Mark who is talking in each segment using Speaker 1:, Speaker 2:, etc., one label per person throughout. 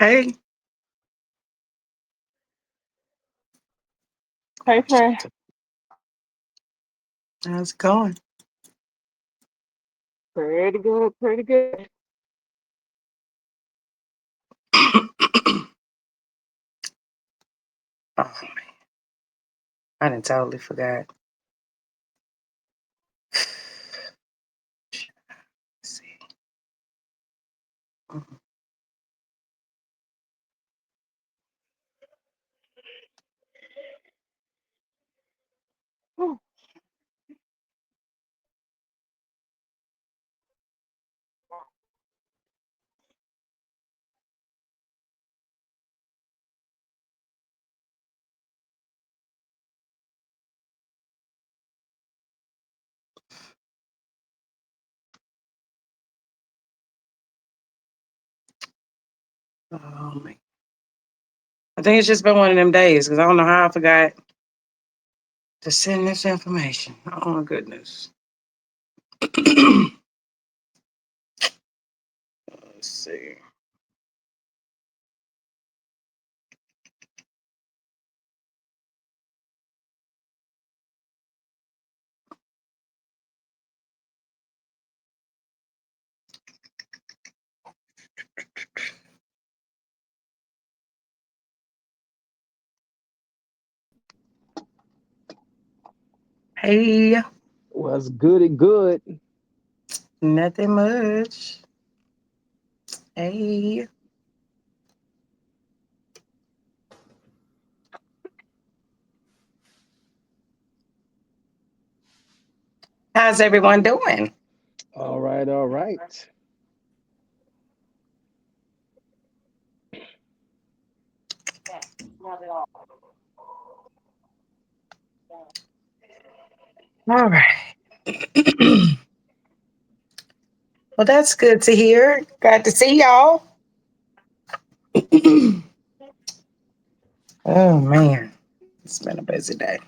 Speaker 1: Hey,
Speaker 2: Hey, Trey.
Speaker 1: how's it going?
Speaker 2: Pretty good, pretty good.
Speaker 1: Oh, I didn't totally forgot. Let's see.
Speaker 2: Whew.
Speaker 1: Oh man, I think it's just been one of them days because I don't know how I forgot to send this information. Oh my goodness. Let's see. Hey,
Speaker 3: Was good and good.
Speaker 1: nothing much. Hey, how's everyone doing?
Speaker 3: All right, all right.
Speaker 1: All right. Well, that's good to hear. Glad to see y'all. Oh man, it's been a busy day.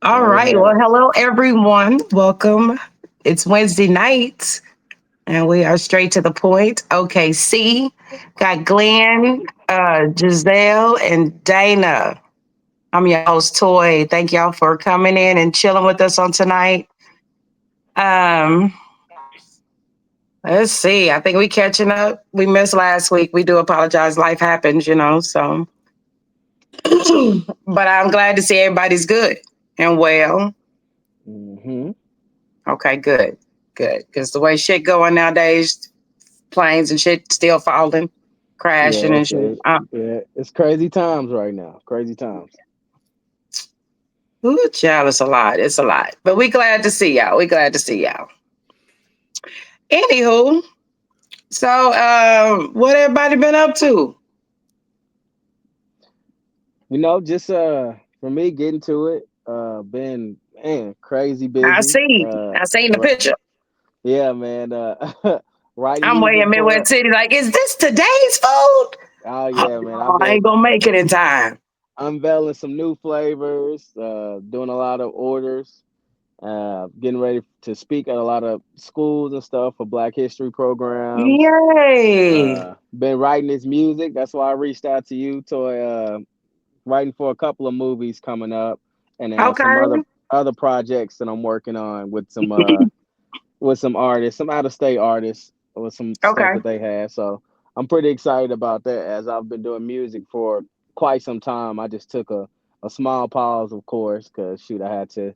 Speaker 1: All
Speaker 3: Yeah, it
Speaker 1: right. Well,
Speaker 3: has.
Speaker 1: hello everyone. Welcome. It's Wednesday night, and we are straight to the point. OKC got Glenn, Giselle, and Dana. I'm your host, Toy. Thank y'all for coming in and chilling with us on tonight. Um, let's see. I think we catching up. We missed last week. We do apologize. Life happens, so. But I'm glad to see everybody's good and well.
Speaker 3: Hmm.
Speaker 1: Okay, good, good. Because the way shit going nowadays, planes and shit still falling, crashing
Speaker 3: Yeah,
Speaker 1: and shit.
Speaker 3: it's crazy times right now. Crazy times.
Speaker 1: Ooh, child, it's a lot. It's a lot. But we glad to see y'all. We glad to see y'all. Anywho, so what everybody been up to?
Speaker 3: Just for me getting to it, been man crazy
Speaker 1: I
Speaker 3: busy.
Speaker 1: see. I seen the
Speaker 3: Right,
Speaker 1: picture.
Speaker 3: yeah, man. Writing
Speaker 1: I'm way
Speaker 3: music
Speaker 1: in
Speaker 3: for.
Speaker 1: Midwest City. Like, is this today's food?
Speaker 3: Oh yeah, man.
Speaker 1: Oh, I ain't gonna make it in time.
Speaker 3: Unveiling some new flavors. Doing a lot of orders. Getting ready to speak at a lot of schools and stuff for Black History programs.
Speaker 1: Yay.
Speaker 3: Been writing this music. That's why I reached out to you, Toy. Writing for a couple of movies coming up, and then some
Speaker 1: Okay.
Speaker 3: other projects that I'm working on with some artists, some out of state artists, with some stuff
Speaker 1: Okay.
Speaker 3: that they have. So I'm pretty excited about that. As I've been doing music for quite some time, I just took a small pause, of course, because shoot, I had to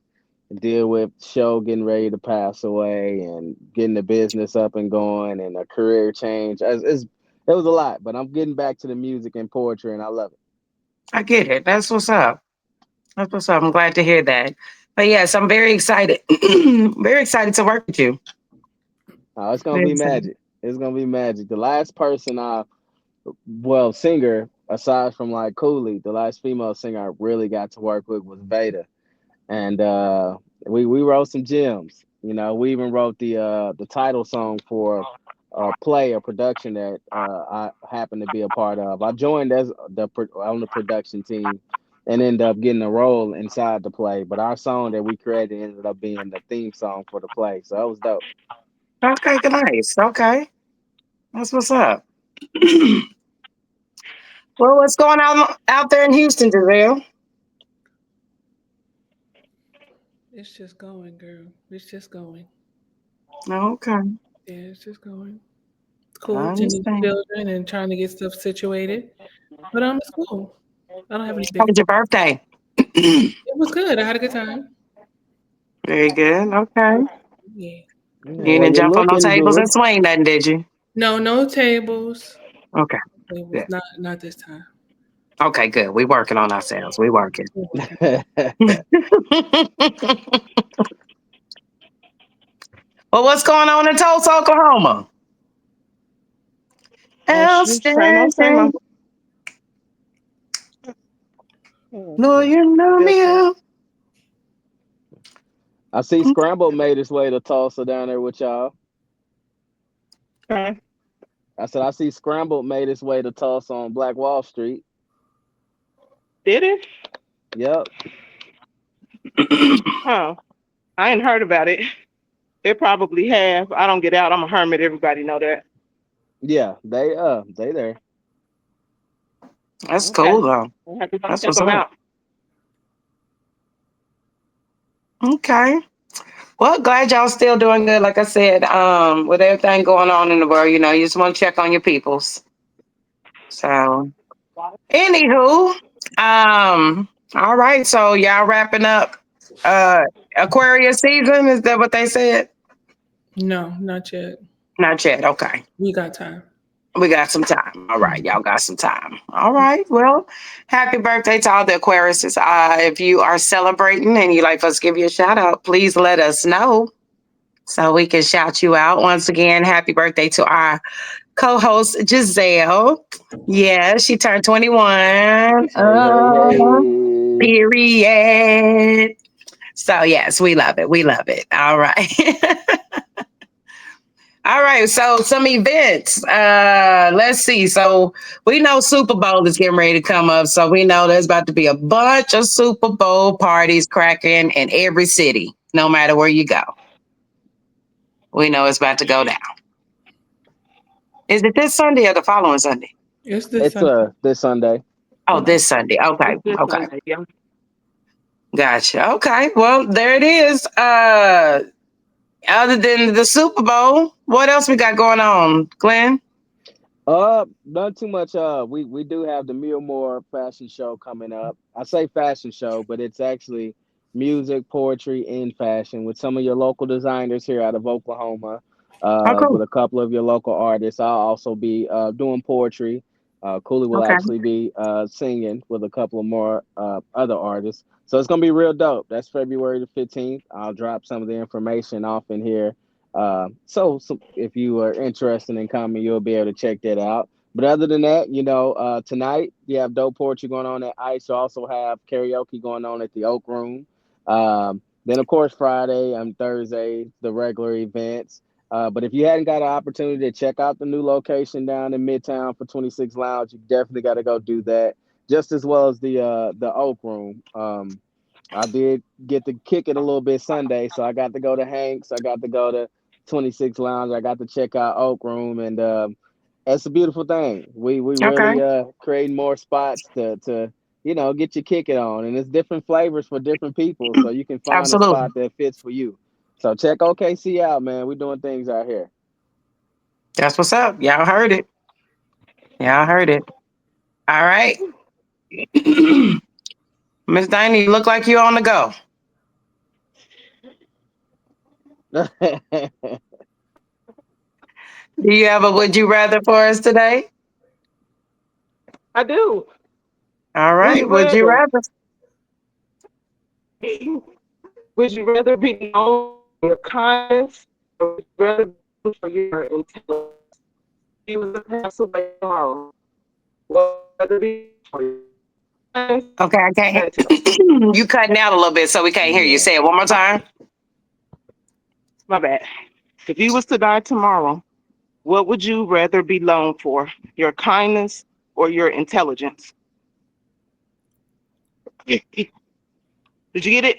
Speaker 3: deal with show getting ready to pass away and getting the business up and going and a career change. It was a lot, but I'm getting back to the music and poetry, and I love it.
Speaker 1: I get it. That's what's up. That's what's up. I'm glad to hear that. But yes, I'm very excited. Very excited to work with you.
Speaker 3: Oh, it's gonna
Speaker 1: Very
Speaker 3: be
Speaker 1: excited.
Speaker 3: magic. It's gonna be magic. The last person well, singer aside from like Cooley, the last female singer I really got to work with was Veda, and we wrote some gems. We even wrote the title song for a play, a production that I happened to be a part of. I joined as on the production team and ended up getting a role inside the play. But our song that we created ended up being the theme song for the play, so that was dope.
Speaker 1: Okay, good, nice. Okay. That's what's up. Well, what's going on out there in Houston, Giselle?
Speaker 2: It's just going, girl. It's just going.
Speaker 1: Okay,
Speaker 2: Yeah, it's just going.
Speaker 1: I
Speaker 2: Cool, tending to
Speaker 1: understand.
Speaker 2: children and trying to get stuff situated. But it's cool. I don't have any
Speaker 1: How
Speaker 2: big.
Speaker 1: was your birthday?
Speaker 2: It was good. I had a good time.
Speaker 1: Very good. Okay.
Speaker 2: Yeah.
Speaker 1: You
Speaker 3: Well,
Speaker 1: didn't
Speaker 3: you're
Speaker 1: jump on no
Speaker 3: looking
Speaker 1: tables and
Speaker 3: good.
Speaker 1: swing nothing, did you?
Speaker 2: No, no tables.
Speaker 1: Okay.
Speaker 2: It was
Speaker 1: Good.
Speaker 2: not this time.
Speaker 1: Okay, good. We working on ourselves. We working.
Speaker 2: We're working.
Speaker 1: Well, what's going on in Tulsa, Oklahoma?
Speaker 2: Shoot, same old, same
Speaker 1: Outstanding.
Speaker 2: old.
Speaker 1: No, you know
Speaker 2: Still
Speaker 1: me
Speaker 2: same.
Speaker 1: out.
Speaker 3: I see Scramble made his way to Tulsa down there with y'all.
Speaker 2: Okay.
Speaker 3: I said I see Scramble made his way to Tulsa on Black Wall Street.
Speaker 2: Did it?
Speaker 3: Yep.
Speaker 2: Huh. I ain't heard about it. They probably have. I don't get out. I'm a hermit. Everybody know that.
Speaker 3: Yeah, they there.
Speaker 1: That's
Speaker 2: Okay.
Speaker 1: cool though.
Speaker 2: I'll have to go
Speaker 1: That's
Speaker 2: check
Speaker 1: what's
Speaker 2: them
Speaker 1: up.
Speaker 2: out.
Speaker 1: Okay. Well, glad y'all still doing good. Like I said, with everything going on in the world, you just want to check on your peoples. So, anywho, all right. So y'all wrapping up uh Aquarius season. Is that what they said?
Speaker 2: No, not yet.
Speaker 1: Not yet. Okay.
Speaker 2: We got time.
Speaker 1: We got some time. All right.
Speaker 2: Mhm.
Speaker 1: Y'all got some time. All right. Well, happy birthday to all the Aquariuses. If you are celebrating and you'd like us to give you a shout out, please let us know so we can shout you out. Once again, happy birthday to our co host, Giselle. Yeah, she turned 21.
Speaker 3: Hey, hey, hey.
Speaker 1: Period. So, yes, we love it. We love it. All right. All right, so some events. Let's see. So we know Super Bowl is getting ready to come up. So we know there's about to be a bunch of Super Bowl parties cracking in every city, no matter where you go. We know it's about to go down. Is it this Sunday or the following Sunday?
Speaker 2: It's this
Speaker 3: It's
Speaker 2: Sunday.
Speaker 3: this Sunday.
Speaker 1: Oh,
Speaker 2: Yeah.
Speaker 1: this Sunday. Okay,
Speaker 2: It's this
Speaker 1: okay,
Speaker 2: Sunday. Yeah.
Speaker 1: gotcha. Okay, well there it is. Other than the Super Bowl, what else we got going on, Glenn?
Speaker 3: Not too much. We do have the Millmore fashion show coming up. I say fashion show, but it's actually music, poetry, and fashion with some of your local designers here out of Oklahoma.
Speaker 1: Oh,
Speaker 3: With
Speaker 1: cool.
Speaker 3: a couple of your local artists. I'll also be doing poetry. Cooley will
Speaker 1: Okay,
Speaker 3: actually be singing with a couple of more other artists. So it's gonna be real dope. That's February the 15th. I'll drop some of the information off in here so if you are interested in coming, you'll be able to check that out. But other than that, tonight you have dope poetry going on at Ice. You also have karaoke going on at the Oak Room. Then of course Friday and Thursday the regular events. But if you hadn't got an opportunity to check out the new location down in Midtown for 26 Lounge, you definitely got to go do that. Just as well as the Oak Room. I did get to kick it a little bit Sunday, so I got to go to Hanks. I got to go to 26 Lounge. I got to check out Oak Room, and it's a beautiful thing. We
Speaker 1: okay,
Speaker 3: really creating more spots to get your kick it on, and it's different flavors for different people, so you can find a
Speaker 1: absolutely.
Speaker 3: spot that fits for you. So check OKC out, man. We're doing things out here.
Speaker 1: That's what's up. Y'all heard it. Y'all heard it. All right, Miss Dinah, you look like you on the go. Do you have a would you rather for us today?
Speaker 2: I do.
Speaker 1: All
Speaker 2: Would
Speaker 1: right,
Speaker 2: you
Speaker 1: would you
Speaker 2: rather?
Speaker 1: rather?
Speaker 2: Would you rather be known for your kindness, or would you rather be known for your intelligence? If you was to pass away tomorrow, what would you rather be known for? Your kindness
Speaker 1: Okay, I
Speaker 2: or
Speaker 1: can't.
Speaker 2: intelligence?
Speaker 1: You cutting out a little bit, so we can't hear you.
Speaker 3: Yeah.
Speaker 1: Say it one more time.
Speaker 2: My bad. If you was to die tomorrow, what would you rather be known for? Your kindness or your intelligence? Did you get it?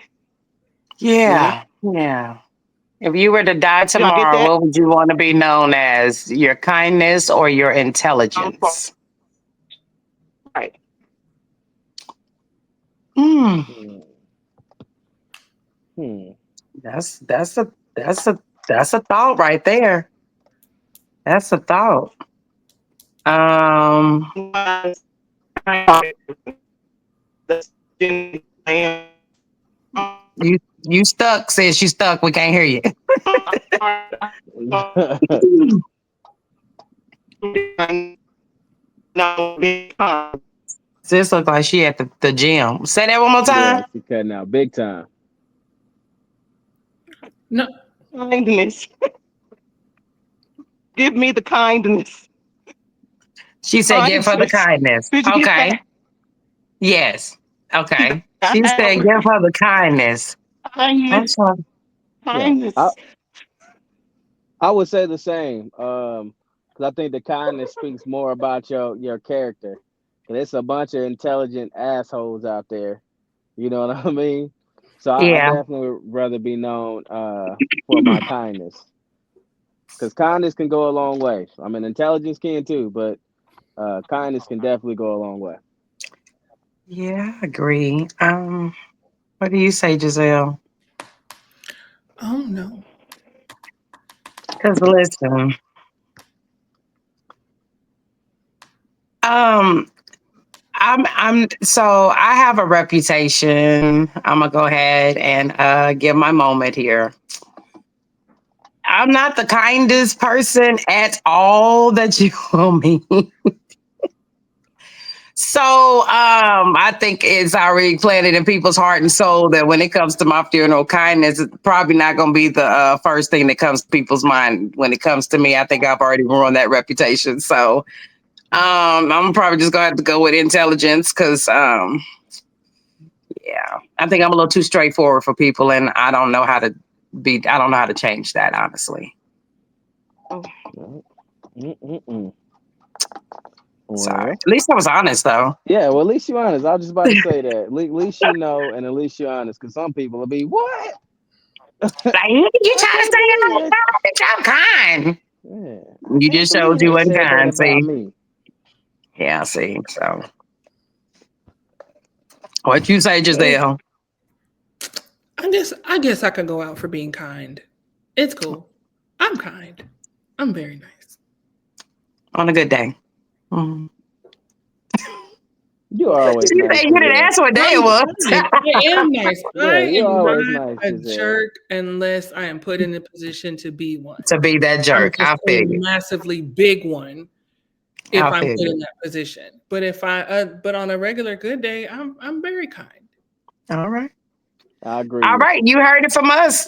Speaker 3: Mm-hmm.
Speaker 1: Yeah, yeah. If you were to die
Speaker 2: Y'all get
Speaker 1: tomorrow,
Speaker 2: that?
Speaker 1: what would you want to be known as? Your kindness or your
Speaker 2: Confront.
Speaker 1: intelligence?
Speaker 2: Right.
Speaker 1: Hmm.
Speaker 3: Hmm. Hmm.
Speaker 1: That's a thought right there. That's a thought. Um, you stuck. Says you stuck. We can't hear you. Sis look like she at the gym. Say that one more
Speaker 3: Yeah,
Speaker 1: time.
Speaker 3: she cutting out big time.
Speaker 4: No,
Speaker 2: Kindness. Give me the kindness.
Speaker 1: She said, "Give her the
Speaker 2: Kindness.
Speaker 1: kindness."
Speaker 2: Did you get
Speaker 1: Okay.
Speaker 2: that?
Speaker 1: Yes. Okay.
Speaker 2: I
Speaker 1: She
Speaker 2: have
Speaker 1: said, "Give her the kindness." I'm
Speaker 2: kindness.
Speaker 1: sorry.
Speaker 3: Yeah, I
Speaker 2: Kindness.
Speaker 3: I would say the same. Because I think the kindness speaks more about your character. 'Cause there's a bunch of intelligent assholes out there. You know what I mean? So I
Speaker 1: Yeah.
Speaker 3: definitely would rather be known for my kindness. Because kindness can go a long way. I mean, intelligence can too, but kindness can definitely go a long way.
Speaker 1: Yeah, I agree. What do you say, Giselle?
Speaker 4: oh no.
Speaker 1: Because listen, um, so I have a reputation. I'm gonna go ahead and give my moment here. I'm not the kindest person at all that you will meet. So I think it's already planted in people's heart and soul that when it comes to my funeral, kindness is probably not going to be the first thing that comes to people's mind. When it comes to me, I think I've already ruined that reputation. So I'm probably just going to have to go with intelligence because, yeah, I think I'm a little too straightforward for people, and I don't know how to be. I don't know how to change that, honestly.
Speaker 3: Right. Mm-mm-mm.
Speaker 1: Sorry.
Speaker 3: Well,
Speaker 1: At least I was honest, though.
Speaker 3: yeah. Well, at least you're honest. I was just about to say that. At least you know, and at least you're honest. Because some people will be, what?
Speaker 1: Like, you
Speaker 3: I
Speaker 1: trying to
Speaker 3: can't
Speaker 1: say I'm
Speaker 3: believe it.
Speaker 1: I'm kind.
Speaker 3: Yeah, I
Speaker 1: You
Speaker 3: can't
Speaker 1: just showed
Speaker 3: believe
Speaker 1: you
Speaker 3: they
Speaker 1: wasn't
Speaker 3: said that
Speaker 1: kind.
Speaker 3: about
Speaker 1: See,
Speaker 3: me.
Speaker 1: yeah, see. So, what you say,
Speaker 3: Well,
Speaker 1: Giselle?
Speaker 4: I guess I could go out for being kind. It's cool. I'm kind. I'm very nice.
Speaker 1: On a good day. Mhm.
Speaker 3: you're
Speaker 1: What
Speaker 3: always
Speaker 1: did you
Speaker 3: nice,
Speaker 1: say? You didn't
Speaker 3: Giselle.
Speaker 1: ask what day
Speaker 4: I'm
Speaker 1: it was.
Speaker 4: nice. I am nice. I
Speaker 3: Yeah, you're
Speaker 4: am
Speaker 3: always
Speaker 4: not
Speaker 3: nice,
Speaker 4: a
Speaker 3: Giselle.
Speaker 4: jerk unless I am put in a position to be one.
Speaker 1: To be that
Speaker 4: I'm
Speaker 1: jerk.
Speaker 4: just
Speaker 1: I
Speaker 4: a
Speaker 1: feel you.
Speaker 4: massively big one if
Speaker 1: I
Speaker 4: I'm
Speaker 1: feel
Speaker 4: put
Speaker 1: you.
Speaker 4: in that position. But on a regular good day, I'm very kind.
Speaker 1: All right.
Speaker 3: I agree
Speaker 1: All
Speaker 3: with
Speaker 1: right.
Speaker 3: you.
Speaker 1: You heard it from us.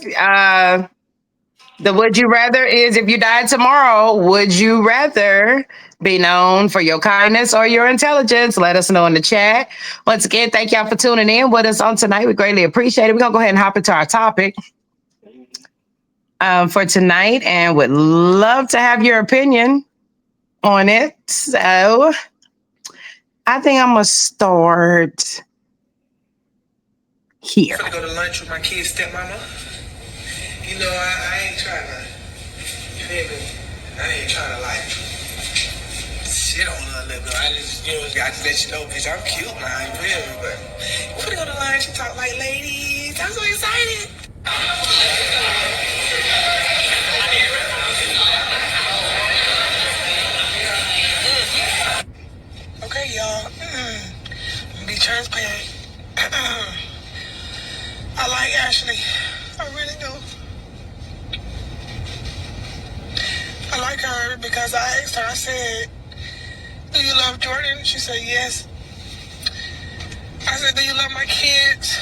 Speaker 1: The would you rather is if you died tomorrow, would you rather be known for your kindness or your intelligence? Let us know in the chat. Once again, thank y'all for tuning in with us on tonight. We greatly appreciate it. We're going to go ahead and hop into our topic for tonight and would love to have your opinion on it. So I think I'm going to start here.
Speaker 5: I'm finna go to lunch with my kid's stepmama. You know, I ain't trying to, you feel me? I ain't trying to like shit on her little girl. I just, I just let you know, bitch, I'm cute now, you feel me? But we're finna go to lunch and talk like ladies. I'm so excited. Okay, y'all. Be transparent. I like Ashley. I really do. I like her because I asked her, I said, do you love Jordan? She said yes. I said, do you love my kids?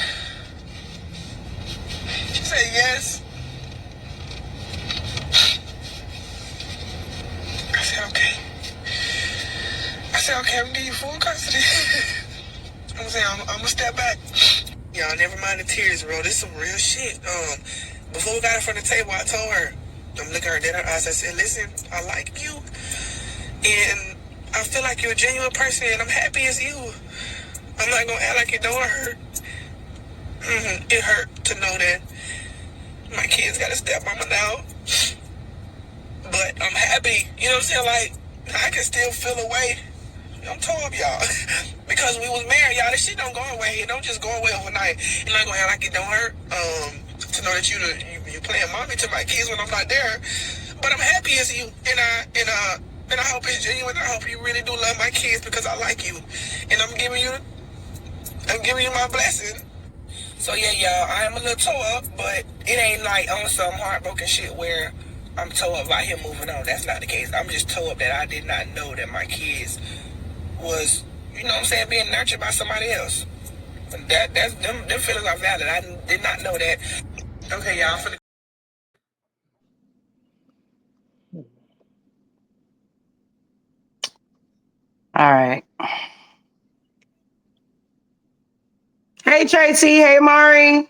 Speaker 5: She said yes. I said, okay. I said, okay, I'm gonna give you full custody. I'm gonna step back. Y'all, never mind the tears, bro. This is some real shit. Before we got in front of the table, I told her, I'm looking her dead in her eyes. I said, listen, I like you, and I feel like you're a genuine person, and I'm happy as you. I'm not gonna act like it don't hurt. It hurt to know that My kids got a stepmama now. But I'm happy, you know what I'm saying? Like, I can still feel a way. I'm told y'all. Because we was married, y'all. This shit don't go away. It don't just go away overnight. You're not gonna act like it don't hurt. To know that you playing mommy to my kids when I'm not there. But I'm happy as you, and I hope it's genuine. I hope you really do love my kids because I like you, and I'm giving you my blessing. So yeah, y'all, I am a little toe up, but it ain't like on some heartbroken shit where I'm toe up about him moving on. That's not the case. I'm just toe up that I did not know that my kids was, you know what I'm saying, being nurtured by somebody else. That's them feelings are valid. I did not know that. Okay, y'all, I'm finna.
Speaker 1: All right. Hey Tracy. Hey Mari.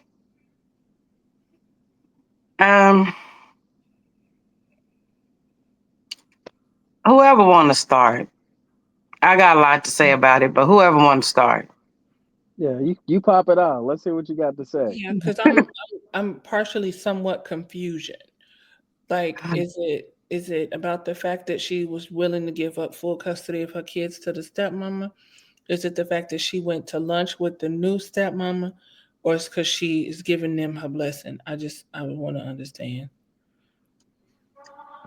Speaker 1: Um, whoever want to start. I got a lot to say about it, but whoever want to start.
Speaker 3: Yeah, you pop it on. Let's hear what you got to say.
Speaker 4: Yeah, because I'm partially somewhat confusion. Like, is it about the fact that she was willing to give up full custody of her kids to the stepmama? Is it the fact that she went to lunch with the new stepmama, or is because she is giving them her blessing? I would want to understand.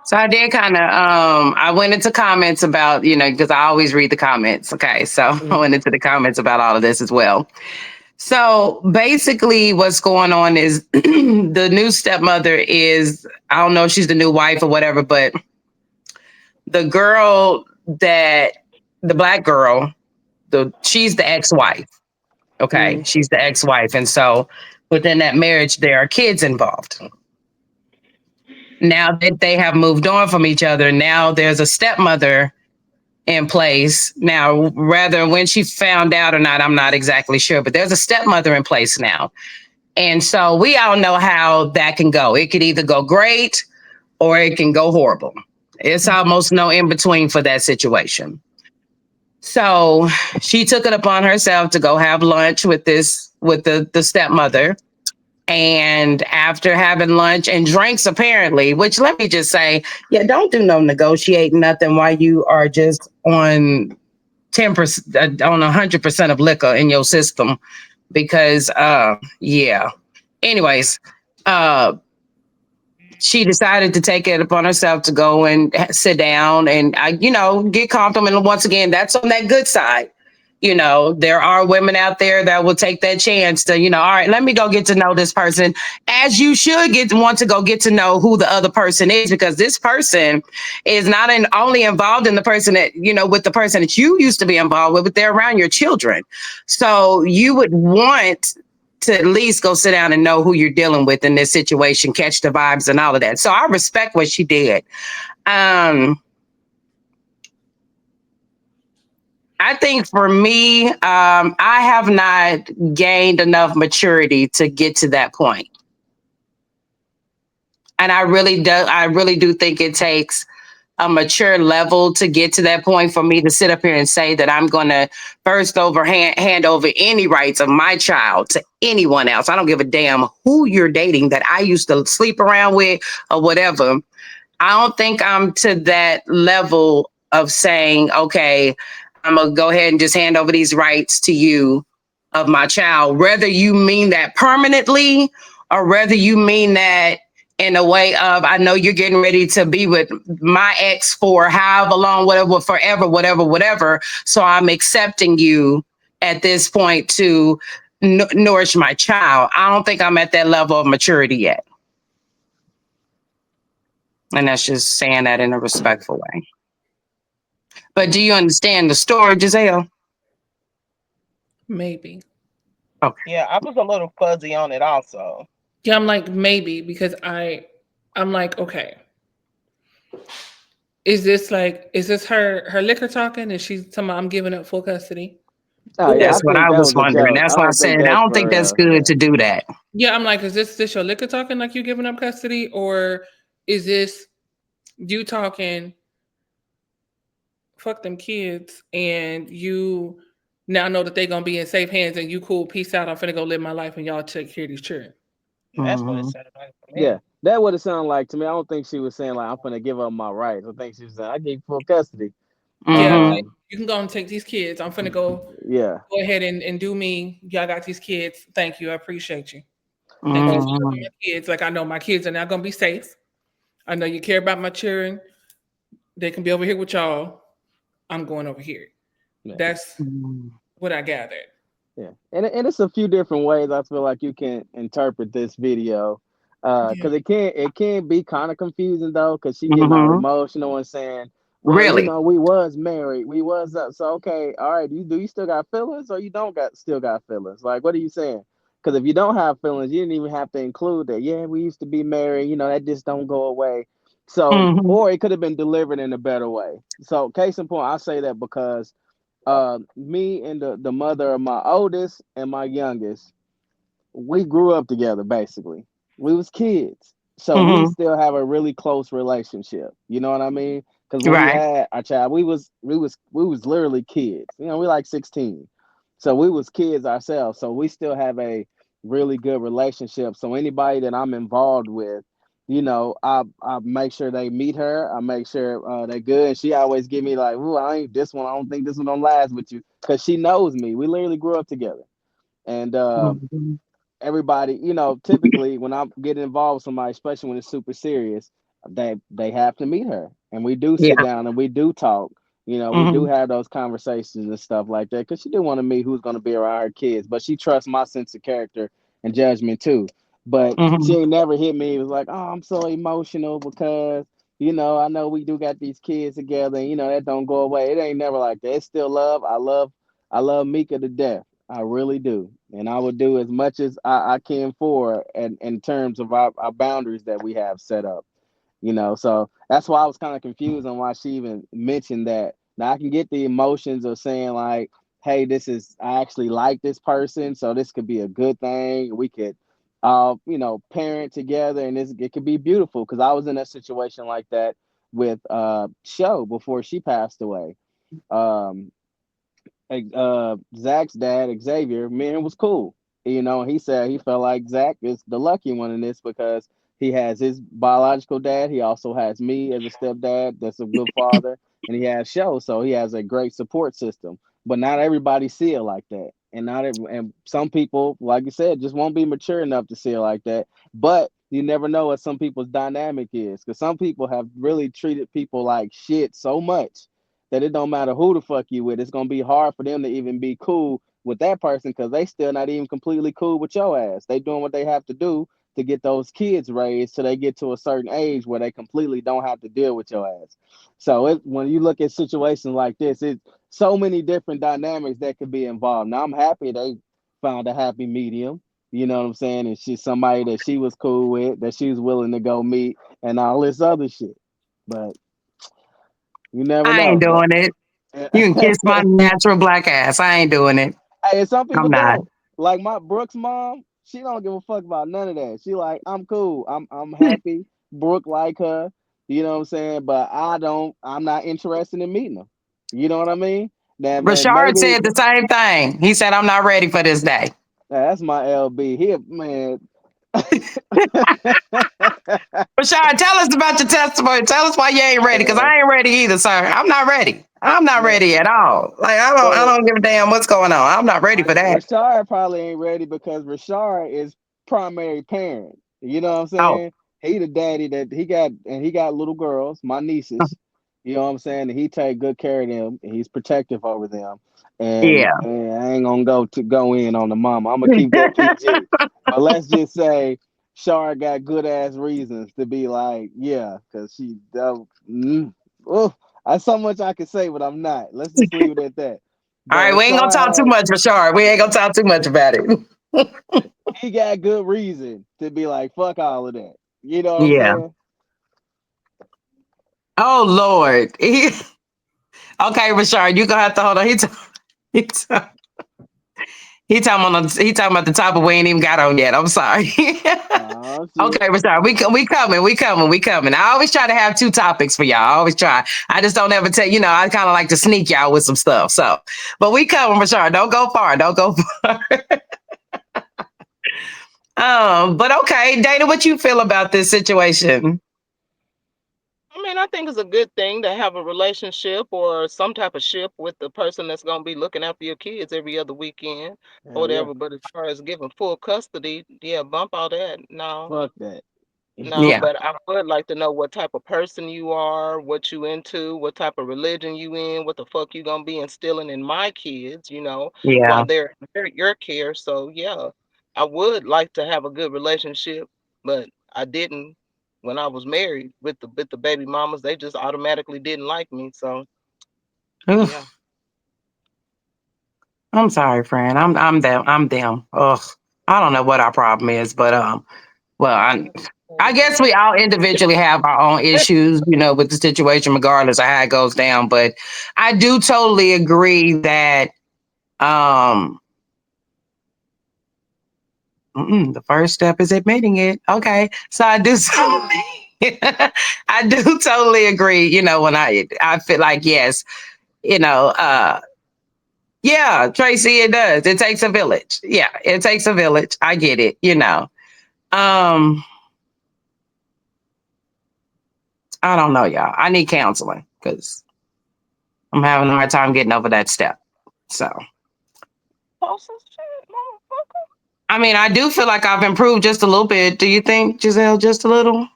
Speaker 1: So I did kind of I went into comments about, because I always read the comments. Okay. So I
Speaker 3: Mhm.
Speaker 1: went into the comments about all of this as well. So basically what's going on is the new stepmother is, I don't know if she's the new wife or whatever, but the girl that the black girl, she's the ex-wife. Okay.
Speaker 3: Mhm.
Speaker 1: She's the ex-wife. And so within that marriage, there are kids involved. Now that they have moved on from each other, now there's a stepmother in place. Now, rather when she found out or not, I'm not exactly sure, but there's a stepmother in place now. And so we all know how that can go. It could either go great or it can go horrible. It's almost no in between for that situation. So she took it upon herself to go have lunch with the stepmother. And after having lunch and drinks, apparently, which let me just say, yeah, don't do no negotiating nothing while you are just on 10%, on 100% of liquor in your system. Because, yeah. Anyways, uh, she decided to take it upon herself to go and sit down and, get comfortable. And once again, that's on that good side. There are women out there that will take that chance to, all right, let me go get to know this person, as you should want to go get to know who the other person is, because this person is not only involved in the person that, with the person that you used to be involved with, but they're around your children. So you would want to at least go sit down and know who you're dealing with in this situation, catch the vibes and all of that. So I respect what she did. I think for me, I have not gained enough maturity to get to that point. And I really do think it takes a mature level to get to that point for me to sit up here and say that I'm going to first hand over any rights of my child to anyone else. I don't give a damn who you're dating that I used to sleep around with or whatever. I don't think I'm to that level of saying, okay, I'm going to go ahead and just hand over these rights to you of my child, whether you mean that permanently or whether you mean that in a way of, I know you're getting ready to be with my ex for however long, whatever, forever, whatever, whatever. So I'm accepting you at this point to nourish my child. I don't think I'm at that level of maturity yet. And that's just saying that in a respectful way. But do you understand the story, Giselle?
Speaker 4: Maybe.
Speaker 1: Okay.
Speaker 2: Yeah, I was a little fuzzy on it also.
Speaker 4: Yeah, I'm like maybe because I'm like okay. Is this her liquor talking? Is she talking about I'm giving up full custody?
Speaker 3: Oh yeah,
Speaker 1: That's
Speaker 3: I
Speaker 4: Or
Speaker 1: what
Speaker 3: think
Speaker 1: I
Speaker 3: that
Speaker 1: was
Speaker 3: was a
Speaker 1: wondering.
Speaker 3: joke. I
Speaker 1: That's why I
Speaker 3: don't think
Speaker 1: said I
Speaker 3: that's
Speaker 1: don't think
Speaker 3: for
Speaker 1: that's
Speaker 3: real.
Speaker 1: good
Speaker 3: Yeah.
Speaker 1: to do that.
Speaker 4: yeah, I'm like, is this your liquor talking like you giving up custody, or is this you talking fuck them kids and you now know that they gonna be in safe hands and you cool, peace out, I'm finna go live my life and y'all take care of these children. That's what it
Speaker 1: Mhm.
Speaker 4: sounded like for
Speaker 3: Yeah,
Speaker 4: me.
Speaker 3: that would have sounded like to me. I don't think she was saying like I'm gonna give up my rights. I think she was saying I give you full custody.
Speaker 4: Yeah,
Speaker 1: Mhm.
Speaker 4: like
Speaker 3: Um,
Speaker 4: you can go and take these kids. I'm finna
Speaker 3: yeah,
Speaker 4: go ahead and do me. Y'all got these kids. Thank you. I appreciate you. Thank you for
Speaker 3: and
Speaker 4: loving
Speaker 1: Mhm.
Speaker 4: my kids. Like I know my kids are not gonna be safe. I know you care about my children. They can be over here with y'all. I'm going over here.
Speaker 3: yeah,
Speaker 4: That's
Speaker 1: Mhm.
Speaker 4: what I gathered.
Speaker 3: yeah, and it's a few different ways I feel like you can interpret this video,
Speaker 4: Yeah.
Speaker 3: because it can be kind of confusing though, because she getting all
Speaker 1: Mhm.
Speaker 3: emotional and saying, well,
Speaker 1: Really?
Speaker 3: we was married, we was so okay, all right, you still got feelings or you don't got still got feelings? Like, what are you saying? Because if you don't have feelings, you didn't even have to include that. Yeah, we used to be married. That just don't go away. So,
Speaker 1: Mhm.
Speaker 3: or it could have been delivered in a better way. So, case in point, I say that because me and the mother of my oldest and my youngest, we grew up together basically. We was kids. So we
Speaker 1: Mhm.
Speaker 3: still have a really close relationship. You know what I mean? Because when we
Speaker 1: Right.
Speaker 3: had our child, we was literally kids. We like 16. So we was kids ourselves. So we still have a really good relationship. So anybody that I'm involved with, I make sure they meet her. I make sure they're good. And she always give me like, "Ooh, I ain't this one. I don't think this one don't last with you," because she knows me. We literally grew up together. And
Speaker 1: Mhm.
Speaker 3: everybody, typically when I get involved with somebody, especially when it's super serious, they have to meet her, and we do sit
Speaker 1: Yeah.
Speaker 3: down and we do talk. We do
Speaker 1: Mhm.
Speaker 3: have those conversations and stuff like that because she do want to meet who's going to be around her kids, but she trusts my sense of character and judgment too. But she
Speaker 1: Mhm.
Speaker 3: ain't never hit me. It was like, oh, I'm so emotional because I know we do got these kids together, and that don't go away. It ain't never like that. It's still love. I love Mika to death. I really do. And I would do as much as I can for her and in terms of our boundaries that we have set up. So that's why I was kind of confused on why she even mentioned that. Now I can get the emotions of saying like, hey, I actually like this person, so this could be a good thing. We could parent together and it could be beautiful because I was in a situation like that with Show before she passed away. Um, Zach's dad, Xavier, me and him was cool. He said he felt like Zach is the lucky one in this because he has his biological dad. He also has me as a stepdad that's a good father, and he has Show, so he has a great support system. But not everybody see it like that, and some people, like you said, just won't be mature enough to see it like that. But you never know what some people's dynamic is because some people have really treated people like shit so much that it don't matter who the fuck you with. It's gonna be hard for them to even be cool with that person because they still not even completely cool with your ass. They doing what they have to do to get those kids raised till they get to a certain age where they completely don't have to deal with your ass. So when you look at situations like this, it's so many different dynamics that could be involved. Now I'm happy they found a happy medium. You know what I'm saying? And she's somebody that she was cool with, that she was willing to go meet, and all this other shit. But you never
Speaker 1: I ain't
Speaker 3: know.
Speaker 1: doing it. You can kiss my natural black ass. I ain't doing it.
Speaker 3: Hey, and some
Speaker 1: I'm
Speaker 3: people
Speaker 1: not.
Speaker 3: don't. Like my Brooke's mom, she don't give a fuck about none of that. She like, I'm cool. I'm happy. Brooke like her. You know what I'm saying? But I'm not interested in meeting her. You know what I mean? That man,
Speaker 1: Rashard
Speaker 3: maybe
Speaker 1: said the same thing. He said, I'm not ready for this day.
Speaker 3: that's my LB. Here, man.
Speaker 1: Rashard, tell us about your testimony. Tell us why you ain't ready, because
Speaker 3: uh,
Speaker 1: I ain't ready either, sir. I'm not ready. I'm not
Speaker 3: man,
Speaker 1: ready at all. Like I
Speaker 3: well,
Speaker 1: don't give a damn what's going on. I'm not ready for that.
Speaker 3: Rashard probably ain't ready because Rashard is primary parent. You know what I'm
Speaker 1: Oh,
Speaker 3: saying? He the daddy that he got little girls, my nieces. You know what I'm saying? And he take good care of them. And he's protective over them. And,
Speaker 1: yeah.
Speaker 3: and I ain't gonna go in on the mama. I'm gonna keep that PG. But let's just say Shar got good ass reasons to be like, yeah, because oh, that's so much I can say, but I'm not. Let's just leave it at that.
Speaker 1: All
Speaker 3: But
Speaker 1: right, we ain't gonna talk too
Speaker 3: Rashard
Speaker 1: much, Rashard. We ain't gonna talk too much about it.
Speaker 3: he got good reason to be like, fuck all of that. You know what I'm
Speaker 1: Yeah.
Speaker 3: saying?
Speaker 1: Oh Lord. Okay, Rashard, you gonna have to hold on. He t- he talking about the topic we ain't even got on yet. I'm sorry.
Speaker 3: Oh shit.
Speaker 1: Okay, Rashard, we coming. I always try to have two topics for y'all. I always try. I just don't ever tell I kind of like to sneak y'all with some stuff. So, but we coming, Rashard. Don't go far. Don't go far. But okay, Dana, what you feel about this situation?
Speaker 2: I mean, I think it's a good thing to have a relationship or some type of ship with the person that's going to be looking after your kids every other weekend or
Speaker 3: Hell yeah.
Speaker 2: whatever. But as far as giving full custody, yeah, bump all that. No.
Speaker 3: Fuck that.
Speaker 2: No,
Speaker 1: Yeah,
Speaker 2: but I would like to know what type of person you are, what you into, what type of religion you in, what the fuck you gonna be instilling in my kids,
Speaker 1: yeah.
Speaker 2: while they're in your care. So yeah, I would like to have a good relationship, but I didn't when I was married with the baby mamas. They just automatically didn't like me. So yeah.
Speaker 1: Oof, I'm sorry, friend. I'm them. I'm them. Ugh, I don't know what our problem is, but well, I guess we all individually have our own issues, with the situation, regardless of how it goes down. But I do totally agree that um the first step is admitting it. Okay. So I do I do totally agree, when I feel like yes, you know, uh yeah, Tracy, it does. It takes a village. Yeah, it takes a village. I get it. Um, I don't know, y'all. I need counseling because I'm having a hard time getting over that step. So
Speaker 2: Post some shit, motherfucker.
Speaker 1: I mean, I do feel like I've improved just a little bit. Do you think, Giselle, just a little?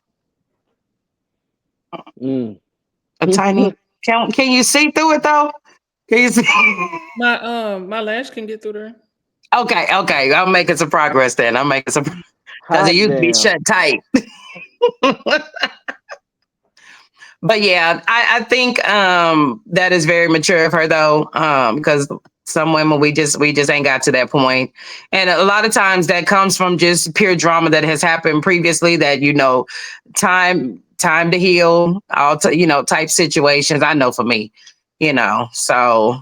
Speaker 3: Mm.
Speaker 1: A tiny can you see through it though? Can you see?
Speaker 4: My lash can get through there.
Speaker 1: Okay. I'm making some progress then. I'm making some because it
Speaker 3: Hot
Speaker 1: used to be
Speaker 3: damn.
Speaker 1: shut tight. But yeah, I think that is very mature of her though, because some women we just ain't got to that point, and a lot of times that comes from just pure drama that has happened previously. That time to heal, type situations. I know for me, so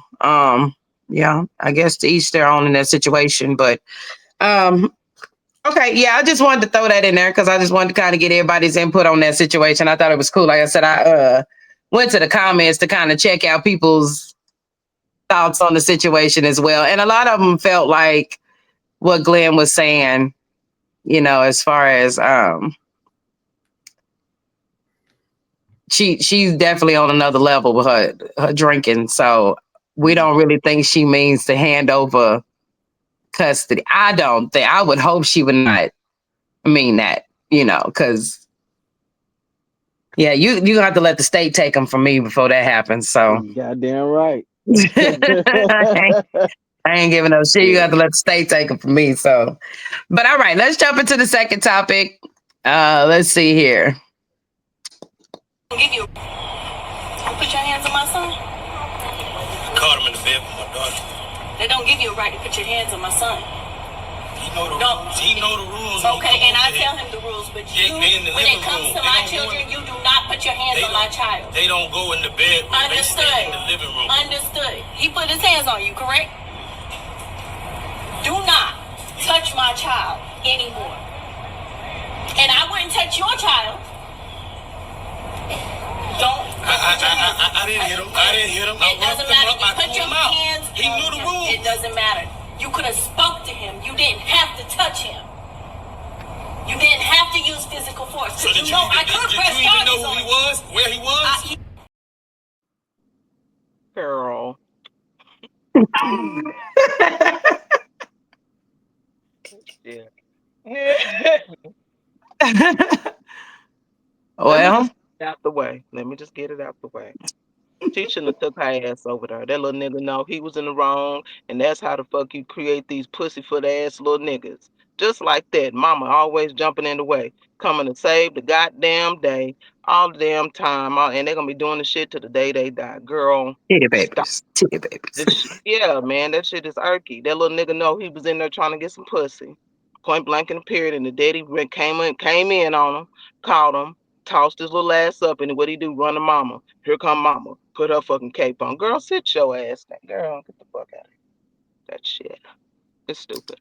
Speaker 1: yeah, I guess to each their own in that situation, but um. Okay, yeah, I just wanted to throw that in there because I just wanted to kind of get everybody's input on that situation. I thought it was cool. Like I said, I went to the comments to kind of check out people's thoughts on the situation as well. And a lot of them felt like what Glenn was saying, as far as she's definitely on another level with her drinking. So we don't really think she means to hand over custody. I don't think. I would hope she would not mean that, because yeah, you have to let the state take them from me before that happens. So
Speaker 3: Goddamn right.
Speaker 1: I ain't giving no shit. You have to let the state take them from me. So, but all right, let's jump into the second topic. Let's see here.
Speaker 5: Give you. Put your hands on my son. Caught him in the bed with my daughter. They don't give you a right to put your hands on my son. He know the rules. He know the rules. Okay, and I tell him the rules, but when it comes to my children, you do not put your hands on my child. They don't go in the bedroom. Understood. They stay in the living room. Understood. He put his hands on you, correct? Do not touch my child anymore. And I wouldn't touch your child. Don't. I didn't hit him. I didn't hit him. It doesn't matter. You put your hands. He knew the rules. It doesn't matter. You could have spoke to him. You didn't have to touch him. You didn't have to use physical force. So did I could press charges. Did you even know who he was? Where he was?
Speaker 2: Girl. Yeah.
Speaker 1: Well,
Speaker 2: Out the way. Let me just get it out the way. She shouldn't have took her ass over there. That little nigga know he was in the wrong, and that's how the fuck you create these pussyfoot ass little niggas. Just like that, mama always jumping in the way, coming to save the goddamn day, all the damn time, and they're gonna be doing the shit to the day they die. Girl,
Speaker 1: titty
Speaker 2: stop.
Speaker 1: babies, titty babies.
Speaker 2: Yeah, man, that shit is irky. That little nigga know he was in there trying to get some pussy, point blank in the period, and the daddy came in on him, caught him, tossed his little ass up, and what he do? Run to mama. Here come mama. Put her fucking cape on. Girl, sit your ass down. Girl, get the fuck out of here. That shit. It's stupid.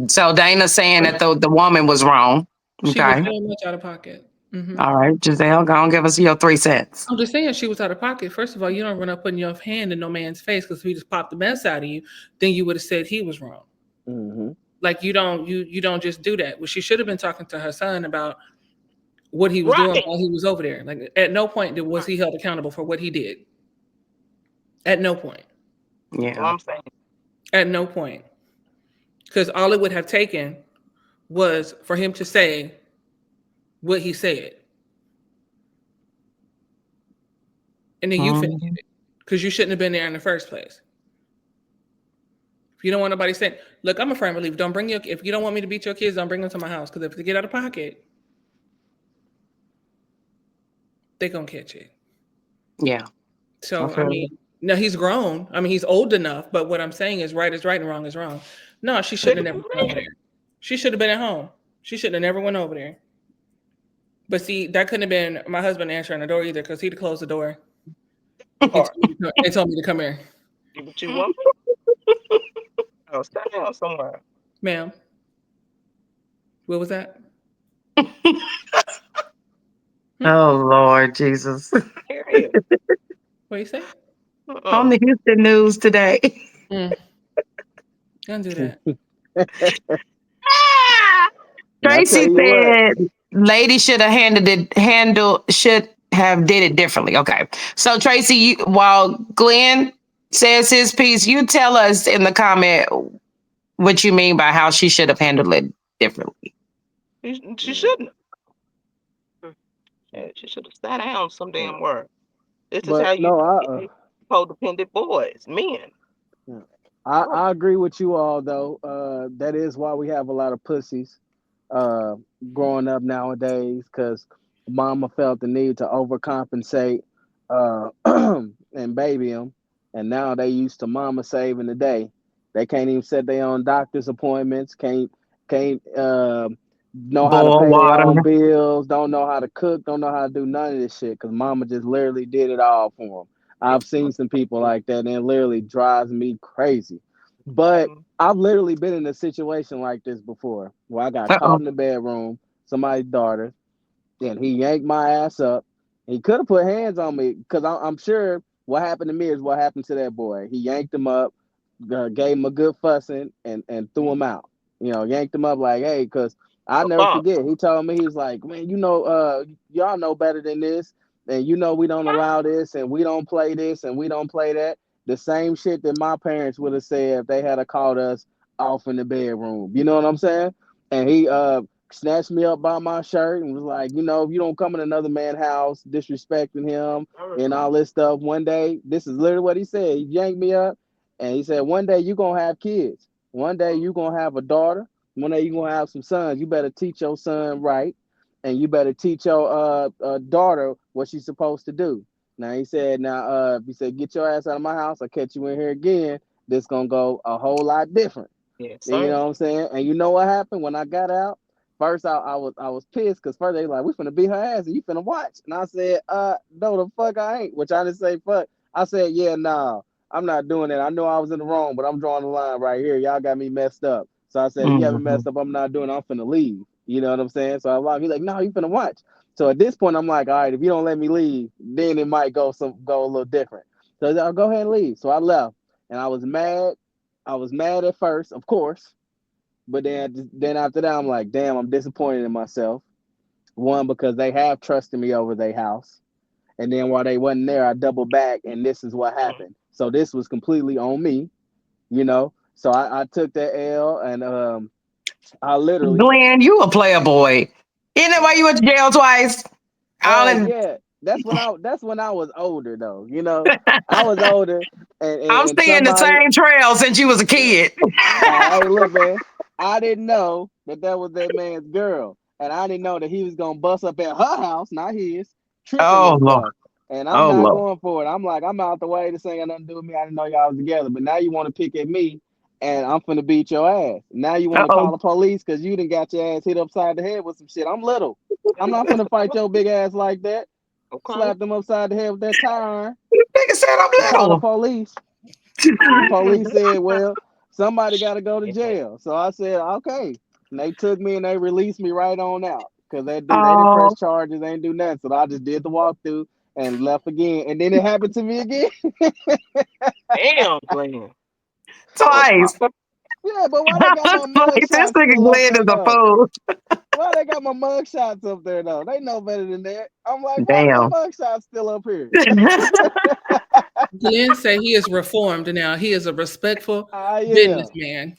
Speaker 1: So Dana saying that the woman was wrong.
Speaker 4: She was
Speaker 1: Okay.
Speaker 4: very much out of pocket.
Speaker 1: All right, Giselle, go on, give us your 3 cents.
Speaker 4: I'm just saying she was out of pocket. First of all, you don't run up putting your hand in no man's face because if he just popped the mess out of you, then you would have said he was wrong.
Speaker 3: Mm-hmm.
Speaker 4: Like you don't just do that. Well, she should have been talking to her son about what he was doing
Speaker 2: Right.
Speaker 4: while he was over there. Like at no point was he held accountable for what he did. At no point.
Speaker 2: That's what
Speaker 1: Yeah.
Speaker 2: I'm saying.
Speaker 4: At no point. Because all it would have taken was for him to say what he said. And then you finish
Speaker 1: Mhm.
Speaker 4: it. Because you shouldn't have been there in the first place. If you don't want nobody saying, look, I'm a firm believer. Don't bring your if you don't want me to beat your kids, don't bring them to my house. Because if they get out of pocket, they're gonna catch it.
Speaker 1: Yeah. I
Speaker 4: So I
Speaker 1: feel
Speaker 4: mean,
Speaker 1: you.
Speaker 4: no, he's grown. I mean, he's old enough, but what I'm saying is right and wrong is wrong. No, she shouldn't have never went over there. She should have been at home. She should have never went over there. But see, that couldn't have been my husband answering the door either, because he'd have closed the door
Speaker 2: Or
Speaker 4: and told me to come here.
Speaker 2: but you want to stay down somewhere.
Speaker 4: Ma'am, what was that? Hmm?
Speaker 1: Oh Lord Jesus.
Speaker 2: Period.
Speaker 4: What you say?
Speaker 1: On
Speaker 2: Uh-uh.
Speaker 1: the Houston news today.
Speaker 4: Mm, don't do that.
Speaker 3: And I tell
Speaker 1: Tracy
Speaker 3: you what,
Speaker 1: said lady should have should have did it differently. Okay. So Tracy, while Glenn says his piece, you tell us in the comment what you mean by how she should have handled it differently.
Speaker 2: She shouldn't have. She should have sat down some damn word. This is
Speaker 3: but
Speaker 2: how you
Speaker 3: no,
Speaker 2: treat codependent boys, men.
Speaker 3: yeah.
Speaker 2: Oh,
Speaker 3: I agree with you all though. That is why we have a lot of pussies uh, growing up nowadays because mama felt the need to overcompensate uh, and baby them, and now they used to mama saving the day. They can't even set their own doctor's appointments. Can't know how to
Speaker 1: Boil
Speaker 3: pay their
Speaker 1: water.
Speaker 3: own bills. Don't know how to cook. Don't know how to do none of this shit because mama just literally did it all for them. I've seen some people like that, and it literally drives me crazy. But I've literally been in a situation like this before where I got caught
Speaker 1: Uh-oh.
Speaker 3: in the bedroom, somebody's daughter, and he yanked my ass up. He could have put hands on me because I'm sure what happened to me is what happened to that boy. He yanked him up, gave him a good fussing, and threw him out. You know, yanked him up like, hey, because I
Speaker 2: A
Speaker 3: never
Speaker 2: father.
Speaker 3: forget. He told me, he was like, man, y'all know better than this. And we don't allow this, and we don't play this, and we don't play that. The same shit that my parents would have said if they had called us off in the bedroom. You know what I'm saying? And he snatched me up by my shirt and was like, if you don't come in another man's house disrespecting him and all this stuff, one day, this is literally what he said. He yanked me up and he said, one day you're going to have kids. One day you're going to have a daughter. One day you're going to have some sons. You better teach your son right. And you better teach your daughter what she's supposed to do. Now he said, get your ass out of my house. I'll catch you in here again. This going to go a whole lot different.
Speaker 2: Yes,
Speaker 3: And you
Speaker 2: sir.
Speaker 3: know what I'm saying? And you know what happened when I got out? First, I was pissed because first they like, we finna beat her ass and you finna watch. And I said, no, the fuck I ain't. Which I didn't say fuck. I said, yeah, nah, I'm not doing that. I know I was in the wrong, but I'm drawing the line right here. Y'all got me messed up. So I said, if you haven't
Speaker 1: Mhm.
Speaker 3: messed up, I'm not doing it. I'm finna leave. You know what I'm saying? So he's like, no, you finna watch. So at this point, I'm like, all right, if you don't let me leave, then it might go a little different. So I'll go ahead and leave. So I left, and I was mad. I was mad at first, of course, but then after that, I'm like, damn, I'm disappointed in myself. One, because they have trusted me over their house, and then while they wasn't there, I doubled back, and this is what happened. So this was completely on me, you know. So I took that L, and I literally,
Speaker 1: Glenn, you a player boy. Isn't that why you went to jail twice? I don't,
Speaker 3: yeah, that's when I was older though, you know. I was older, and and,
Speaker 1: I'm
Speaker 3: and
Speaker 1: seeing the
Speaker 3: somebody,
Speaker 1: same trail since you was a kid.
Speaker 3: hey, look, man, I didn't know that was that man's girl, and I didn't know that he was gonna bust up at her house, not his, tripping
Speaker 1: Oh
Speaker 3: and
Speaker 1: Lord.
Speaker 3: stuff. And I'm
Speaker 1: Oh
Speaker 3: not
Speaker 1: Lord.
Speaker 3: going for it. I'm like, I'm out the way. This ain't got nothing to do with me. I didn't know y'all was together. But now you want to pick at me, and I'm finna beat your ass. Now you want to
Speaker 1: Uh-oh.
Speaker 3: call the police because you done got your ass hit upside the head with some shit. I'm little. I'm not finna fight your big ass like that.
Speaker 2: Okay.
Speaker 3: Slap them upside the head with that tire iron
Speaker 1: Nigga said I'm
Speaker 3: and call the
Speaker 1: little.
Speaker 3: police. The police said, well, somebody got to go to jail. So I said, okay. And they took me and they released me right on out because they didn't press
Speaker 1: Oh,
Speaker 3: charges, they didn't do nothing. So I just did the walkthrough and left again. And then it happened to me again.
Speaker 2: Damn, Glenn. Oh,
Speaker 1: twice.
Speaker 3: Yeah, but why they got my mug
Speaker 1: Like, this
Speaker 3: shots
Speaker 1: nigga
Speaker 3: still up
Speaker 1: Glenn
Speaker 3: there
Speaker 1: is a
Speaker 3: though?
Speaker 1: fool.
Speaker 3: Why they got my mug shots up there though? They know better than that. I'm like, why my
Speaker 1: Damn.
Speaker 3: mug shots still up here?
Speaker 4: Glenn say he is reformed now. He is a respectful
Speaker 3: I am,
Speaker 4: businessman.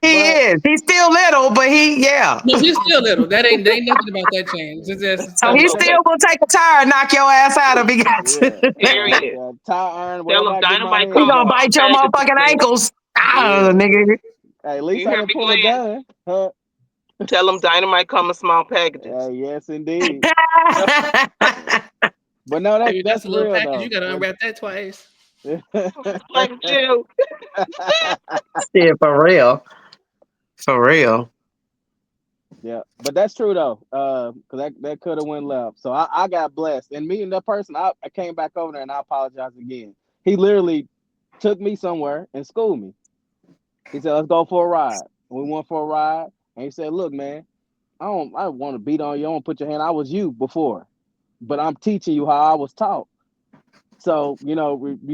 Speaker 1: He
Speaker 3: but
Speaker 1: is. He's still little, but yeah.
Speaker 4: No, he's still little. There ain't nothing about that change. It's just
Speaker 1: So he
Speaker 2: Okay.
Speaker 1: still will take a tire and knock your ass out if he got to.
Speaker 3: yeah,
Speaker 2: Period.
Speaker 3: tie iron,
Speaker 2: Tell
Speaker 3: whatever
Speaker 2: them
Speaker 3: I get my
Speaker 2: Dynamite
Speaker 1: He
Speaker 3: hands
Speaker 2: comes
Speaker 1: gonna
Speaker 3: on.
Speaker 2: small
Speaker 1: bite your
Speaker 2: packages,
Speaker 1: motherfucking
Speaker 2: man.
Speaker 1: ankles. Ah,
Speaker 3: Yeah.
Speaker 1: nigga.
Speaker 3: Hey, at least
Speaker 2: You
Speaker 3: I
Speaker 2: hear
Speaker 3: didn't
Speaker 2: me,
Speaker 3: pull a
Speaker 2: Glenn?
Speaker 3: gun. Huh?
Speaker 2: Tell them Dynamite come in small packages.
Speaker 3: Yes, indeed. But no,
Speaker 4: maybe that's
Speaker 3: that's
Speaker 4: a little
Speaker 3: real
Speaker 4: package. You
Speaker 3: though.
Speaker 4: gotta unwrap that twice.
Speaker 2: Like you.
Speaker 1: Shit, for real. For real.
Speaker 3: Yeah, but that's true though. Cause that could have went left. So I got blessed, and me and that person, I came back over there and I apologized again. He literally took me somewhere and schooled me. He said, "Let's go for a ride." And we went for a ride, and he said, "Look, man, I don't want to beat on you. I don't put your hand. I was you before, but I'm teaching you how I was taught. So you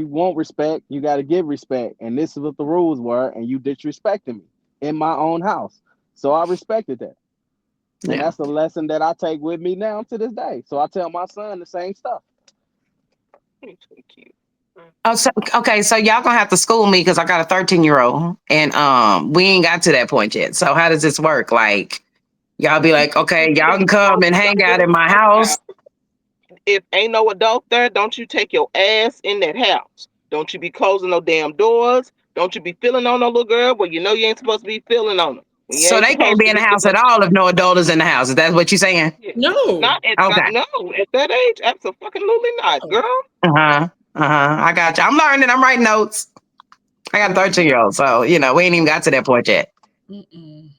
Speaker 3: want respect. You got to give respect, and this is what the rules were, and you disrespected me in my own house. So I respected that." And
Speaker 1: Yeah.
Speaker 3: that's a lesson that I take with me now to this day. So I tell my son the same stuff.
Speaker 2: He's so cute.
Speaker 1: Oh, so, okay, so y'all gonna have to school me because I got a 13-year-old and we ain't got to that point yet. So how does this work? Like y'all be like, okay, y'all can come and hang out in my house.
Speaker 2: If ain't no adult there, don't you take your ass in that house. Don't you be closing no damn doors. Don't you be feeling on no little girl where you know you ain't supposed to be feeling on her. When you
Speaker 1: So
Speaker 2: ain't
Speaker 1: they can't
Speaker 2: supposed
Speaker 1: be
Speaker 2: to
Speaker 1: in the
Speaker 2: be
Speaker 1: house
Speaker 2: doing
Speaker 1: at all if no adult is in the house. Is that what you're saying?
Speaker 2: it.
Speaker 4: No.
Speaker 1: Okay.
Speaker 2: No, at that age, absolutely not,
Speaker 4: No.
Speaker 2: girl.
Speaker 1: Uh-huh. Uh-huh. I got you. I'm learning. I'm writing notes. I got a
Speaker 4: Mm-mm.
Speaker 1: 13-year-old. So, we ain't even got to that point yet.
Speaker 4: Mm-mm.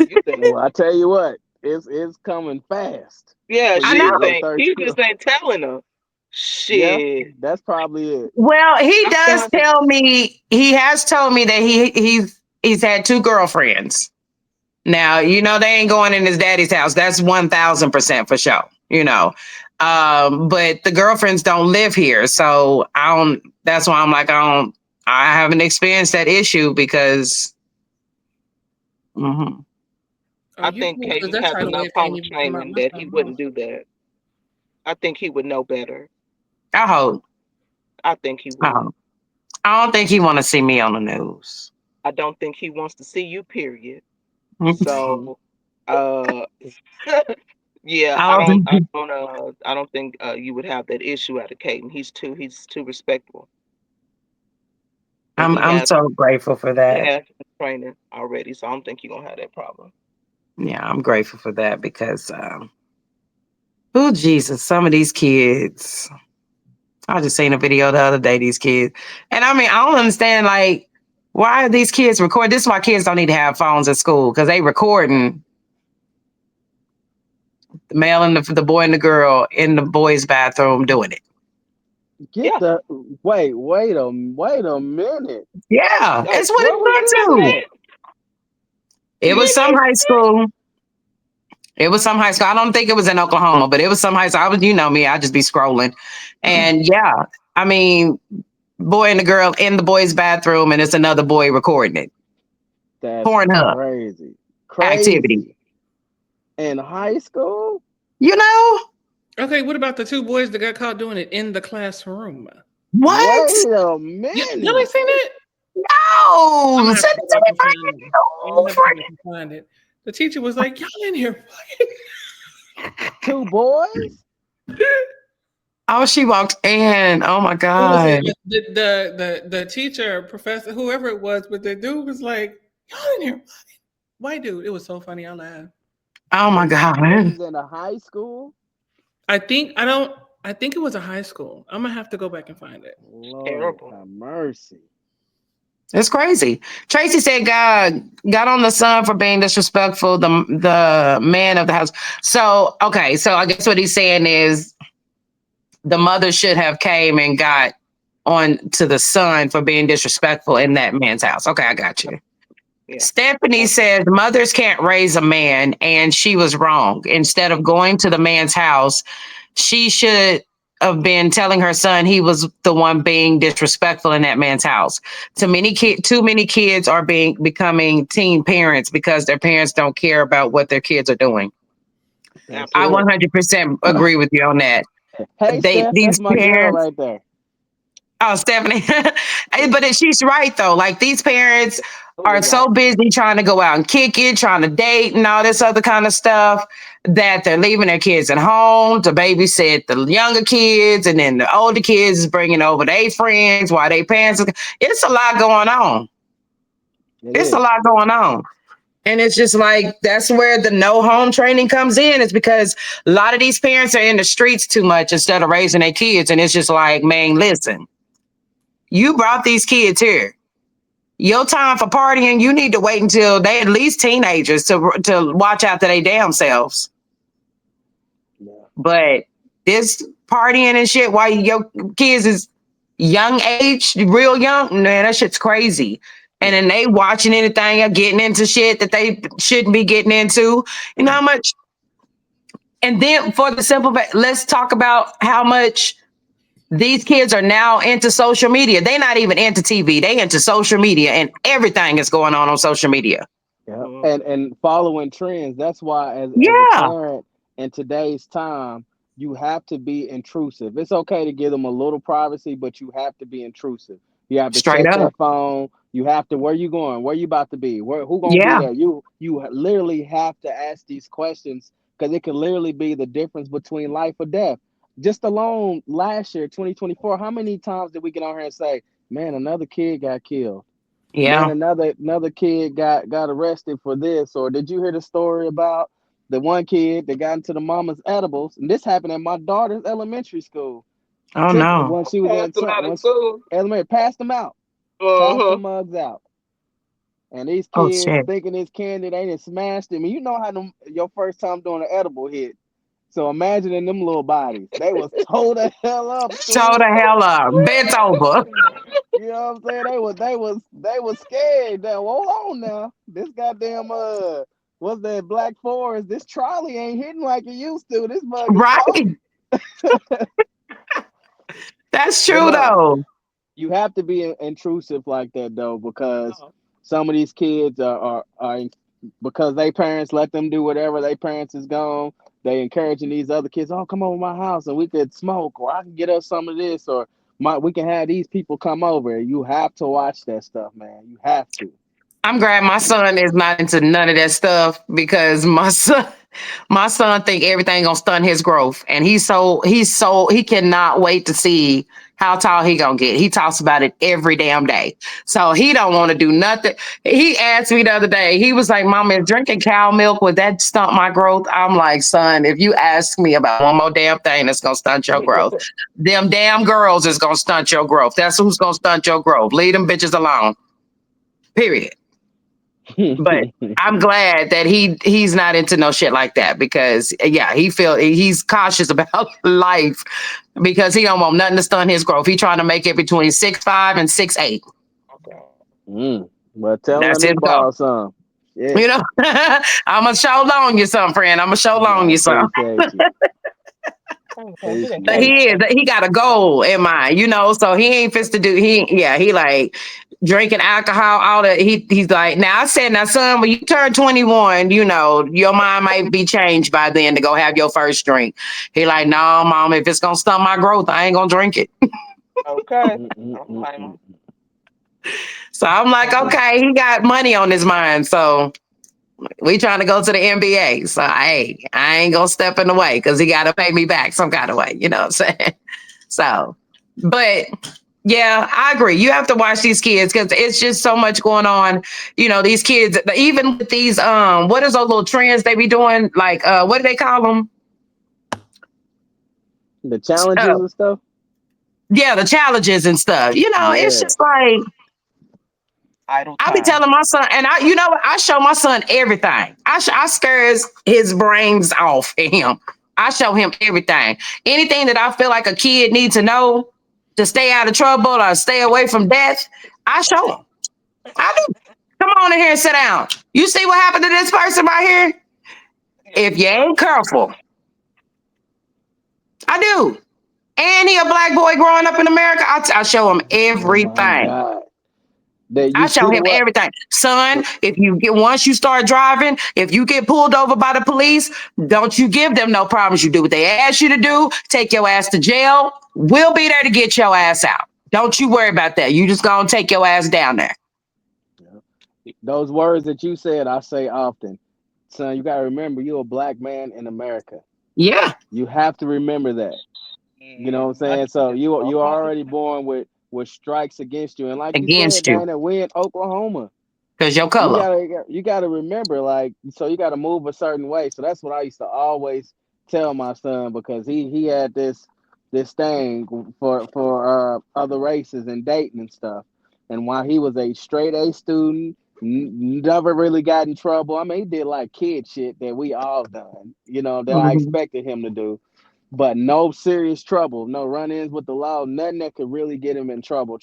Speaker 2: You think,
Speaker 3: Well, I tell you what, it's coming fast
Speaker 2: yeah,
Speaker 3: for
Speaker 1: I
Speaker 2: she
Speaker 3: you, little
Speaker 1: know.
Speaker 2: think he
Speaker 3: 13.
Speaker 2: just ain't telling her.
Speaker 3: Yeah,
Speaker 2: Shit.
Speaker 3: that's probably it.
Speaker 1: Well, he
Speaker 2: I
Speaker 1: does
Speaker 2: got
Speaker 1: tell me, he has told me that he's had two girlfriends. Now, they ain't going in his daddy's house. That's 1000% for sure, but the girlfriends don't live here. So that's why I'm like, I haven't experienced that issue because, mhm.
Speaker 4: Oh,
Speaker 2: I
Speaker 4: you
Speaker 2: think
Speaker 4: can't because
Speaker 2: Caden
Speaker 4: that
Speaker 2: has
Speaker 4: tidal
Speaker 2: enough
Speaker 4: wave can't
Speaker 2: home
Speaker 4: even come out
Speaker 2: training
Speaker 4: my
Speaker 2: that he
Speaker 4: son's
Speaker 2: wouldn't
Speaker 4: mouth.
Speaker 2: do that. I think he would know better.
Speaker 1: I hope.
Speaker 2: I think he
Speaker 1: I
Speaker 2: would.
Speaker 1: hope. I don't think he want to see me on the news.
Speaker 2: I don't think he wants to see you, period.
Speaker 3: Hmm.
Speaker 2: So, uh, yeah,
Speaker 1: I don't think.
Speaker 2: I don't think you would have that issue out of Caden. He's too respectful, and
Speaker 1: I'm so grateful for
Speaker 2: he
Speaker 1: that.
Speaker 2: has training already. So I don't think you're gonna have that problem.
Speaker 1: Yeah, I'm grateful for that because, oh Jesus, some of these kids. I just seen a video the other day. These kids, and I mean, I don't understand. Like, why are these kids record? This is why kids don't need to have phones at school because they recording the male and the boy and the girl in the boys' bathroom doing it.
Speaker 3: Get
Speaker 2: Yeah.
Speaker 3: the wait a minute.
Speaker 1: Yeah, it's what
Speaker 3: Where was
Speaker 1: it's
Speaker 3: this
Speaker 1: done to.
Speaker 3: at?
Speaker 1: It
Speaker 2: You
Speaker 1: was
Speaker 2: ain't
Speaker 1: some
Speaker 2: never
Speaker 1: high
Speaker 2: seen
Speaker 1: school. It was some high school. I don't think it was in Oklahoma, but it was some high school. I was, me, I just be scrolling. And yeah, I mean, boy and the girl in the boys' bathroom, and it's another boy recording it.
Speaker 3: That's
Speaker 1: Pornhub
Speaker 3: crazy.
Speaker 1: activity.
Speaker 3: Crazy. In high school?
Speaker 1: You know?
Speaker 4: Okay, what about the two boys that got caught doing it in the classroom?
Speaker 1: What?
Speaker 3: Wait a
Speaker 4: Yeah, y'all ain't
Speaker 3: minute.
Speaker 4: seen that? I'm
Speaker 1: No.
Speaker 4: gonna have
Speaker 1: Send
Speaker 4: to
Speaker 1: it
Speaker 4: go
Speaker 1: to
Speaker 4: back
Speaker 1: me
Speaker 4: and find it. I'm gonna
Speaker 1: right
Speaker 4: have to go
Speaker 1: now.
Speaker 4: back and find it. The teacher was like, "Y'all in here?"
Speaker 3: Two boys?
Speaker 1: Oh, she walked in. Oh my
Speaker 4: It was
Speaker 1: God.
Speaker 4: the teacher, professor, whoever it was, but the dude was like, "Y'all in here?" White dude. It was so funny. I laughed.
Speaker 1: Oh my
Speaker 3: This
Speaker 1: God.
Speaker 3: is in a high school?
Speaker 4: I think I don't. I think it was a high school. I'm gonna have to go back and find it.
Speaker 3: Lord
Speaker 2: terrible.
Speaker 3: have mercy.
Speaker 1: It's crazy. Tracy said God got on the son for being disrespectful, the man of the house. So, okay, so I guess what he's saying is the mother should have came and got on to the son for being disrespectful in that man's house. Okay, I got you.
Speaker 2: Yeah.
Speaker 1: Stephanie says mothers can't raise a man and she was wrong. Instead of going to the man's house, she should of being telling her son he was the one being disrespectful in that man's house. Too many kids are becoming teen parents because their parents don't care about what their kids are doing.
Speaker 3: That's
Speaker 1: I
Speaker 3: it.
Speaker 2: Absolutely.
Speaker 1: 100% agree with you on that.
Speaker 3: Hey, Steph, that's
Speaker 1: These
Speaker 3: my girl
Speaker 1: parents.
Speaker 3: right there.
Speaker 1: Oh, Stephanie. She's right though. Like these parents are
Speaker 2: Absolutely
Speaker 1: so
Speaker 2: right.
Speaker 1: busy trying to go out and kick it, trying to date and all this other kind of stuff that they're leaving their kids at home to babysit the younger kids, and then the older kids is bringing over their friends while they parents. It's a lot going on.
Speaker 3: It
Speaker 1: It's a
Speaker 3: is.
Speaker 1: lot going on. And it's just like that's where the no home training comes in. It's because a lot of these parents are in the streets too much instead of raising their kids. And it's just like, man, listen, you brought these kids here. Your time for partying, you need to wait until they at least teenagers to watch after they damn selves.
Speaker 3: Yeah.
Speaker 1: But this partying and shit while your kids is young age, real young, man, that shit's crazy. And then they watching anything or getting into shit that they shouldn't be getting into. You know how much? And then for the simple fact, let's talk about how much these kids are now into social media. They're not even into TV. They into social media, and everything is going on social media.
Speaker 3: Yeah,
Speaker 2: Mm-hmm.
Speaker 3: and following trends. That's why, as a
Speaker 1: Yeah,
Speaker 3: parent in today's time, you have to be intrusive. It's okay to give them a little privacy, but you have to be intrusive. You have to
Speaker 1: straight
Speaker 3: check their
Speaker 1: up.
Speaker 3: phone. You have to, where you going? Where you about to be? Where who gonna be
Speaker 1: Yeah,
Speaker 3: there? You literally have to ask these questions because it can literally be the difference between life or death. Just alone last year, 2024, how many times did we get on here and say, "Man, another kid got killed"? Man,
Speaker 1: yeah.
Speaker 3: another kid got arrested for this. Or did you hear the story about the one kid that got into the mama's edibles? And this happened at my daughter's elementary school.
Speaker 1: Oh
Speaker 3: Took
Speaker 1: no.
Speaker 3: when she was
Speaker 2: Passed
Speaker 3: in
Speaker 2: them out
Speaker 3: when
Speaker 2: at school.
Speaker 3: elementary, passed them out, passed the
Speaker 2: Uh-huh.
Speaker 3: mugs out. And these
Speaker 1: Oh
Speaker 3: kids
Speaker 1: shit.
Speaker 3: thinking it's candy, they done smashed them. And you know how your first time doing an edible hit. So imagining them little bodies. They was towed the hell up,
Speaker 1: Show the
Speaker 3: school.
Speaker 1: hell up. Bent over.
Speaker 3: You know what I'm saying? They was scared. Now hold on now. This goddamn what's that Black Forest? This trolley ain't hitting like it used to. This mug is slow.
Speaker 1: Right. That's
Speaker 3: But
Speaker 1: true
Speaker 3: no,
Speaker 1: though.
Speaker 3: you have to be intrusive like that though, because
Speaker 2: Uh-huh.
Speaker 3: some of these kids are because they parents let them do whatever they parents is gone. They encouraging these other kids. Oh, come over to my house and we could smoke, or I can get us some of this, or we can have these people come over. You have to watch that stuff, man. You have to.
Speaker 1: I'm glad my son is not into none of that stuff because my son think everything gonna stunt his growth, and he cannot wait to see how tall he gonna get. He talks about it every damn day, so he don't want to do nothing. He asked me the other day. He was like, "Mama, is drinking cow milk, would that stunt my growth?" I'm like, "Son, if you ask me about one more damn thing that's gonna stunt your growth, them damn girls is gonna stunt your growth. That's who's gonna stunt your growth. Leave them bitches alone. Period." But I'm glad that he's not into no shit like that because yeah, he's cautious about life because he don't want nothing to stunt his growth. He trying to make it between 6'5" and 6'8".
Speaker 2: Okay.
Speaker 3: Well, tell him
Speaker 1: That's
Speaker 3: let me
Speaker 1: his goal.
Speaker 3: borrow some. Yeah,
Speaker 1: You know, I'm gonna show loan you some, friend. I'm gonna show loan
Speaker 3: I
Speaker 1: you some.
Speaker 3: appreciate you.
Speaker 2: Okay. He done
Speaker 1: But
Speaker 3: Appreciate
Speaker 2: came
Speaker 3: you.
Speaker 1: he got a goal in mind, so he ain't fist to do he like drinking alcohol, all that. He's like, now I said, now son, when you turn 21, your mind might be changed by then to go have your first drink. He like, no, mom, if it's gonna stunt my growth, I ain't gonna drink it.
Speaker 2: okay. I don't blame
Speaker 3: Mm-mm-mm-mm.
Speaker 2: him.
Speaker 1: So I'm like, okay, he got money on his mind. So we trying to go to the NBA. So hey, I ain't gonna step in the way because he gotta pay me back some kind of way, you know what I'm saying? So, but yeah, I agree. You have to watch these kids because it's just so much going on. These kids, even with these, what is those little trends they be doing? Like, what do they call them?
Speaker 3: The challenges
Speaker 1: Uh,
Speaker 3: and stuff.
Speaker 1: yeah, the challenges and stuff. It's
Speaker 3: Yeah.
Speaker 1: just like
Speaker 2: Idle
Speaker 1: I be
Speaker 2: time.
Speaker 1: telling my son, and you know what? I show my son everything. I scare his brains off at him. I show him everything. Anything that I feel like a kid needs to know to stay out of trouble or stay away from death, I show him. I do. Come on in here and sit down. You see what happened to this person right here?
Speaker 2: Yeah.
Speaker 1: If you ain't careful, I do. And he a black boy growing up in America. I show him
Speaker 3: Oh my
Speaker 1: everything.
Speaker 3: God. That you
Speaker 1: I show
Speaker 3: see the
Speaker 1: him
Speaker 3: what?
Speaker 1: everything. Son, if you get once you start driving, if you get pulled over by the police, don't you give them no problems. You do what they ask you to do, take your ass to jail. We'll be there to get your ass out. Don't you worry about that. You just gonna take your ass down there.
Speaker 3: Those words that you said, I say often. Son, you gotta remember you're a black man in America.
Speaker 1: Yeah,
Speaker 3: You have to remember that. You know what I'm
Speaker 2: My
Speaker 3: saying? So
Speaker 2: kids
Speaker 3: you
Speaker 2: all
Speaker 3: already born with strikes against you. And like you said,
Speaker 1: against you.
Speaker 3: Dana, we in Oklahoma.
Speaker 1: Because your
Speaker 3: You
Speaker 1: color.
Speaker 3: gotta remember, like, so you gotta move a certain way. So that's what I used to always tell my son because he had this thing for other races and dating and stuff. And while he was a straight A student, never really got in trouble. I mean, he did like kid shit that we all done, that I
Speaker 1: Mhm.
Speaker 3: expected him to do, but no serious trouble, no run-ins with the law, nothing that could really get him in trouble.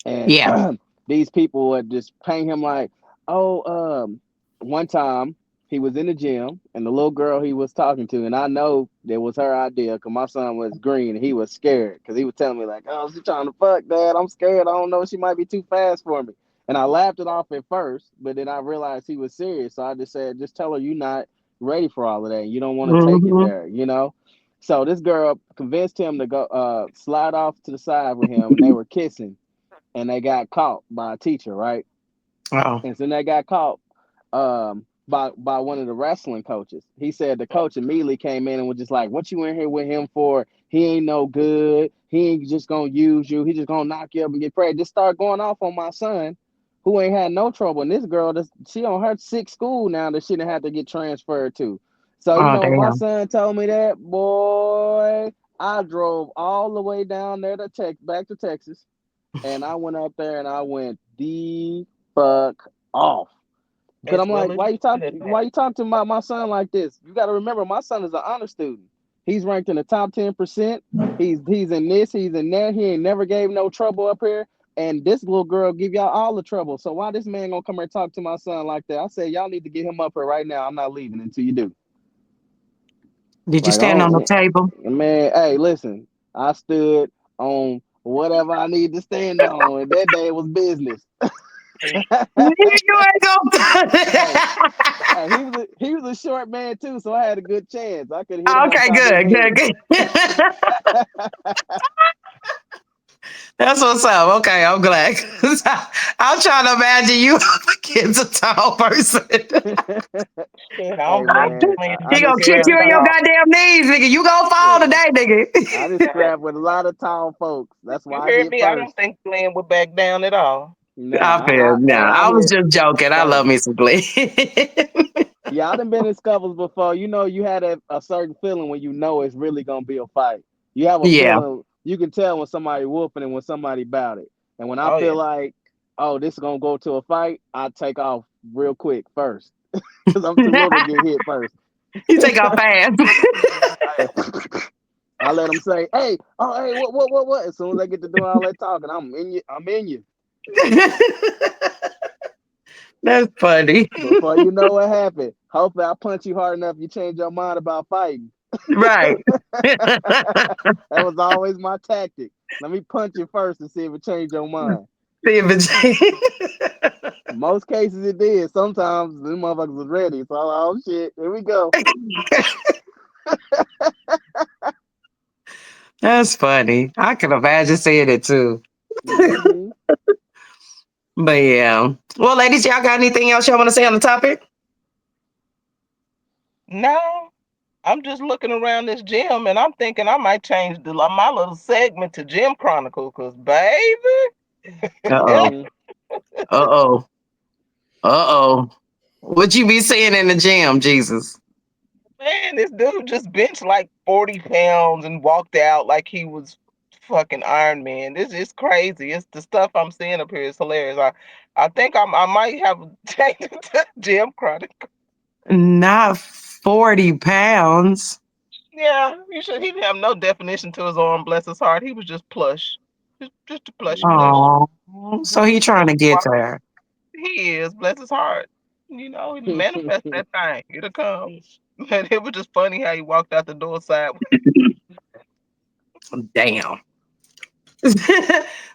Speaker 3: And
Speaker 1: Yeah.
Speaker 3: these people would just paint him like, oh, one time he was in the gym and the little girl he was talking to, and I know it was her idea because my son was green and he was scared because he was telling me like, oh, she trying to fuck, Dad. I'm scared. I don't know. She might be too fast for me. And I laughed it off at first, but then I realized he was serious. So I just said, just tell her you're not ready for all of that. You don't want to take it
Speaker 1: Hmm.
Speaker 3: there. So this girl convinced him to go slide off to the side with him, and they were kissing, and they got caught by a teacher, right?
Speaker 1: Oh.
Speaker 3: And so they got caught by one of the wrestling coaches. He said the coach immediately came in and was just like, "What you in here with him for? He ain't no good. He ain't just gonna use you. He just gonna knock you up and get prayed." Just start going off on my son, who ain't had no trouble. And this girl, she on her sixth school now that she didn't have to get transferred to. So
Speaker 1: Oh,
Speaker 3: when my
Speaker 1: damn.
Speaker 3: son told me that, boy, I drove all the way down there to back to Texas, and I went up there and I went the fuck off. Cause
Speaker 2: as
Speaker 3: I'm
Speaker 2: well
Speaker 3: like,
Speaker 2: as you should have
Speaker 3: why you talking to my son like this? You got to remember, my son is an honor student. He's ranked in the top 10%. He's in this, he's in that. He ain't never gave no trouble up here. And this little girl give y'all all the trouble. So why this man gonna come here and talk to my son like that? I said, y'all need to get him up here right now. I'm not leaving until you do.
Speaker 1: Did you
Speaker 3: Like,
Speaker 1: stand on the
Speaker 3: oh
Speaker 1: table?
Speaker 3: man, hey, listen, I stood on whatever I need to stand on, and that day was business.
Speaker 1: You ain't
Speaker 3: Hey,
Speaker 1: gonna.
Speaker 3: he was a short man too, so I had a good chance. I could hit him on
Speaker 1: Okay,
Speaker 3: top of his
Speaker 1: good,
Speaker 3: head.
Speaker 1: good, good. That's what's up. Okay, I'm glad. I'm trying to imagine you up against a tall person.
Speaker 2: shit. I
Speaker 3: Hey
Speaker 2: don't blame
Speaker 3: man,
Speaker 2: you, man.
Speaker 3: I
Speaker 1: He
Speaker 2: You
Speaker 1: gonna
Speaker 3: just
Speaker 1: kick
Speaker 2: scared
Speaker 1: you
Speaker 3: scrapped
Speaker 1: in
Speaker 2: about
Speaker 1: your
Speaker 3: with
Speaker 2: all.
Speaker 1: goddamn knees, nigga. You gonna fall
Speaker 3: yeah,
Speaker 1: today,
Speaker 3: I just
Speaker 1: nigga.
Speaker 3: scrapped with a lot of tall folks. That's
Speaker 2: You
Speaker 3: why I
Speaker 2: heard
Speaker 3: hit
Speaker 2: me? I don't
Speaker 3: first.
Speaker 2: think Glenn would back down at all.
Speaker 1: I
Speaker 3: Nah,
Speaker 1: feel nah.
Speaker 3: I
Speaker 1: I was
Speaker 3: hit
Speaker 1: just joking. I love
Speaker 3: first.
Speaker 1: me some Glee.
Speaker 3: Yeah, I done been in scuffles before. You had a certain feeling when you know it's really gonna be a fight. You have a
Speaker 1: Yeah.
Speaker 3: feeling you can tell when somebody whooping and when somebody about it. And when I
Speaker 2: Oh
Speaker 3: feel
Speaker 2: yeah.
Speaker 3: like, oh, this is gonna go to a fight, I take off real quick first because I'm too little to get hit first.
Speaker 1: You take off fast.
Speaker 3: I let them say, "Hey, oh, hey, what?" As soon as I get to doing all that talking, I'm in you. I'm in you.
Speaker 1: That's funny.
Speaker 3: Before you know what happened, hopefully I punch you hard enough you change your mind about fighting.
Speaker 1: Right.
Speaker 3: That was always my tactic. Let me punch you first and see if it changed your mind.
Speaker 1: See if it-
Speaker 3: In most cases, it did. Sometimes the motherfuckers was ready. So, oh shit, here we go.
Speaker 1: That's funny. I can imagine seeing it too.
Speaker 3: Hmm.
Speaker 1: But yeah. Well, ladies, y'all got anything else y'all want to say on the topic?
Speaker 2: No, I'm just looking around this gym and I'm thinking I might change my little segment to Gym Chronicle because, baby,
Speaker 1: Uh oh.
Speaker 3: Hmm.
Speaker 1: Uh oh. Uh oh. What you be seeing in the gym, Jesus?
Speaker 2: man, this dude just benched like 40 pounds and walked out like he was fucking Iron Man. This is crazy. It's the stuff I'm seeing up here is hilarious. I think I might have changed it to Gym Chronicle.
Speaker 1: Not 40 pounds.
Speaker 2: Yeah, you should. He didn't have no definition to his arm. Bless his heart. He was just plush, just a plush.
Speaker 3: Hmm.
Speaker 1: Oh, so he trying to get there.
Speaker 2: He is, bless his heart. You know, he manifest that thing. It'll come. But it was just funny how he walked out the door sideways.
Speaker 1: Damn.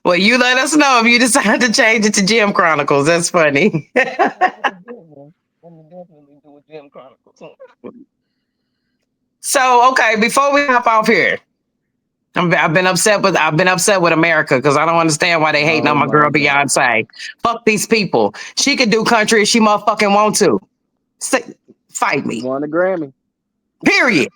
Speaker 1: Well, you let us know if you decide to change it to Gym Chronicles. That's funny.
Speaker 2: I'm gonna definitely do a Gym Chronicles.
Speaker 1: So, okay, before we hop off here, I've been upset with America because I don't understand why they hating
Speaker 3: Oh
Speaker 1: on my
Speaker 3: my
Speaker 1: girl
Speaker 3: god.
Speaker 1: Beyonce. Fuck these people. She could do country if she motherfucking want to. Say, fight
Speaker 3: She
Speaker 1: me.
Speaker 3: won a Grammy.
Speaker 1: Period.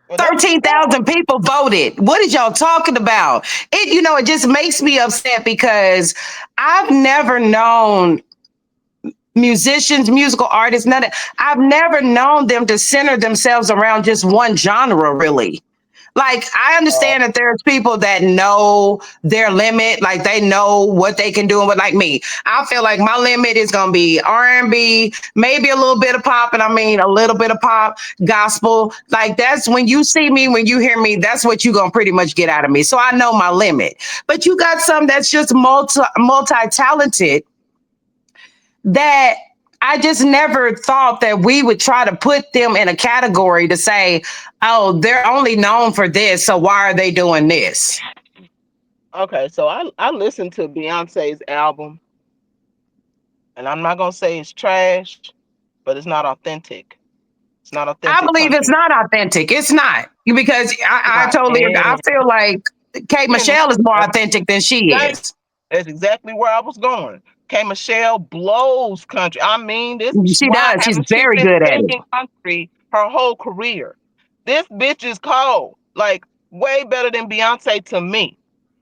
Speaker 2: Well, that was cool.
Speaker 1: 13,000 people voted. What is y'all talking about? It just makes me upset because I've never known musicians, musical artists, none of I've never known them to center themselves around just one genre, really. Like, I
Speaker 2: Oh,
Speaker 1: understand that there's people that know their limit, like they know what they can do. But like me, I feel like my limit is gonna be R&B, maybe a little bit of pop, and I mean a little bit of pop, gospel. Like that's when you see me, when you hear me, that's what you're gonna pretty much get out of me. So I know my limit. But you got some that's just multi-talented that I just never thought that we would try to put them in a category to say, oh, they're only known for this, so why are they doing this?
Speaker 2: okay. So I listened to Beyonce's album, and I'm not gonna say it's trash, but it's not authentic. It's not
Speaker 1: I
Speaker 2: authentic
Speaker 1: believe it's
Speaker 2: country.
Speaker 1: not authentic. It's not because I
Speaker 2: Not
Speaker 1: totally agree. I
Speaker 2: in
Speaker 1: feel like Kate
Speaker 2: it.
Speaker 1: Michelle is more authentic than she
Speaker 2: Thank
Speaker 1: is.
Speaker 2: That's exactly where I was going. K. Michelle blows country. I mean, this.
Speaker 1: She
Speaker 2: Why
Speaker 1: does. She's
Speaker 2: haven't she
Speaker 1: very
Speaker 2: been
Speaker 1: good at it.
Speaker 2: singing country her whole career? This bitch is cold. Like way better than Beyonce to me.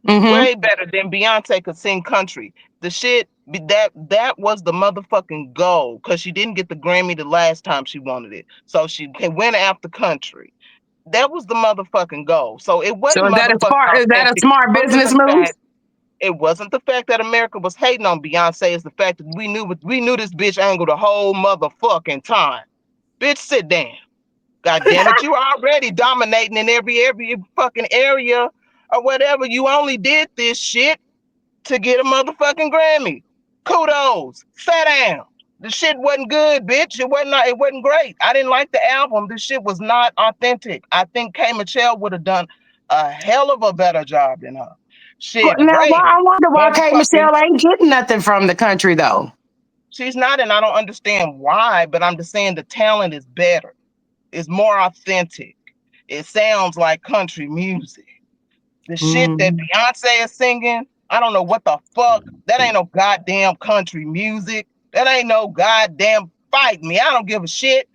Speaker 1: Hmm.
Speaker 2: Way better than Beyonce could sing country. The shit that was the motherfucking goal because she didn't get the Grammy the last time she wanted it, so she went after country. That was the motherfucking goal. So it
Speaker 1: So
Speaker 2: wasn't motherfucking
Speaker 1: is that a
Speaker 2: authentic.
Speaker 1: smart
Speaker 2: It wasn't
Speaker 1: business
Speaker 2: the
Speaker 1: move?
Speaker 2: fact it wasn't the fact that America was hating on Beyonce. It's the fact that we knew this bitch angle the whole motherfucking time. Bitch, sit down. God damn it, you already dominating in every fucking area or whatever. You only did this shit to get a motherfucking Grammy. Kudos. Sit down. The shit wasn't good, bitch. It wasn't great. I didn't like the album. This shit was not authentic. I think K. Michelle would have done a hell of a better job than her. Shit,
Speaker 1: Now, why
Speaker 2: way
Speaker 1: I wonder why Kate
Speaker 2: motherfucking.
Speaker 1: Michelle ain't getting nothing from the country though.
Speaker 2: She's not, and I don't understand why, but I'm just saying the talent is better. It's more authentic. It sounds like country music. The shit that
Speaker 1: Mm.
Speaker 2: Beyonce is singing, I don't know what the fuck. That ain't no goddamn country music. That ain't no goddamn fight me. I don't give a shit.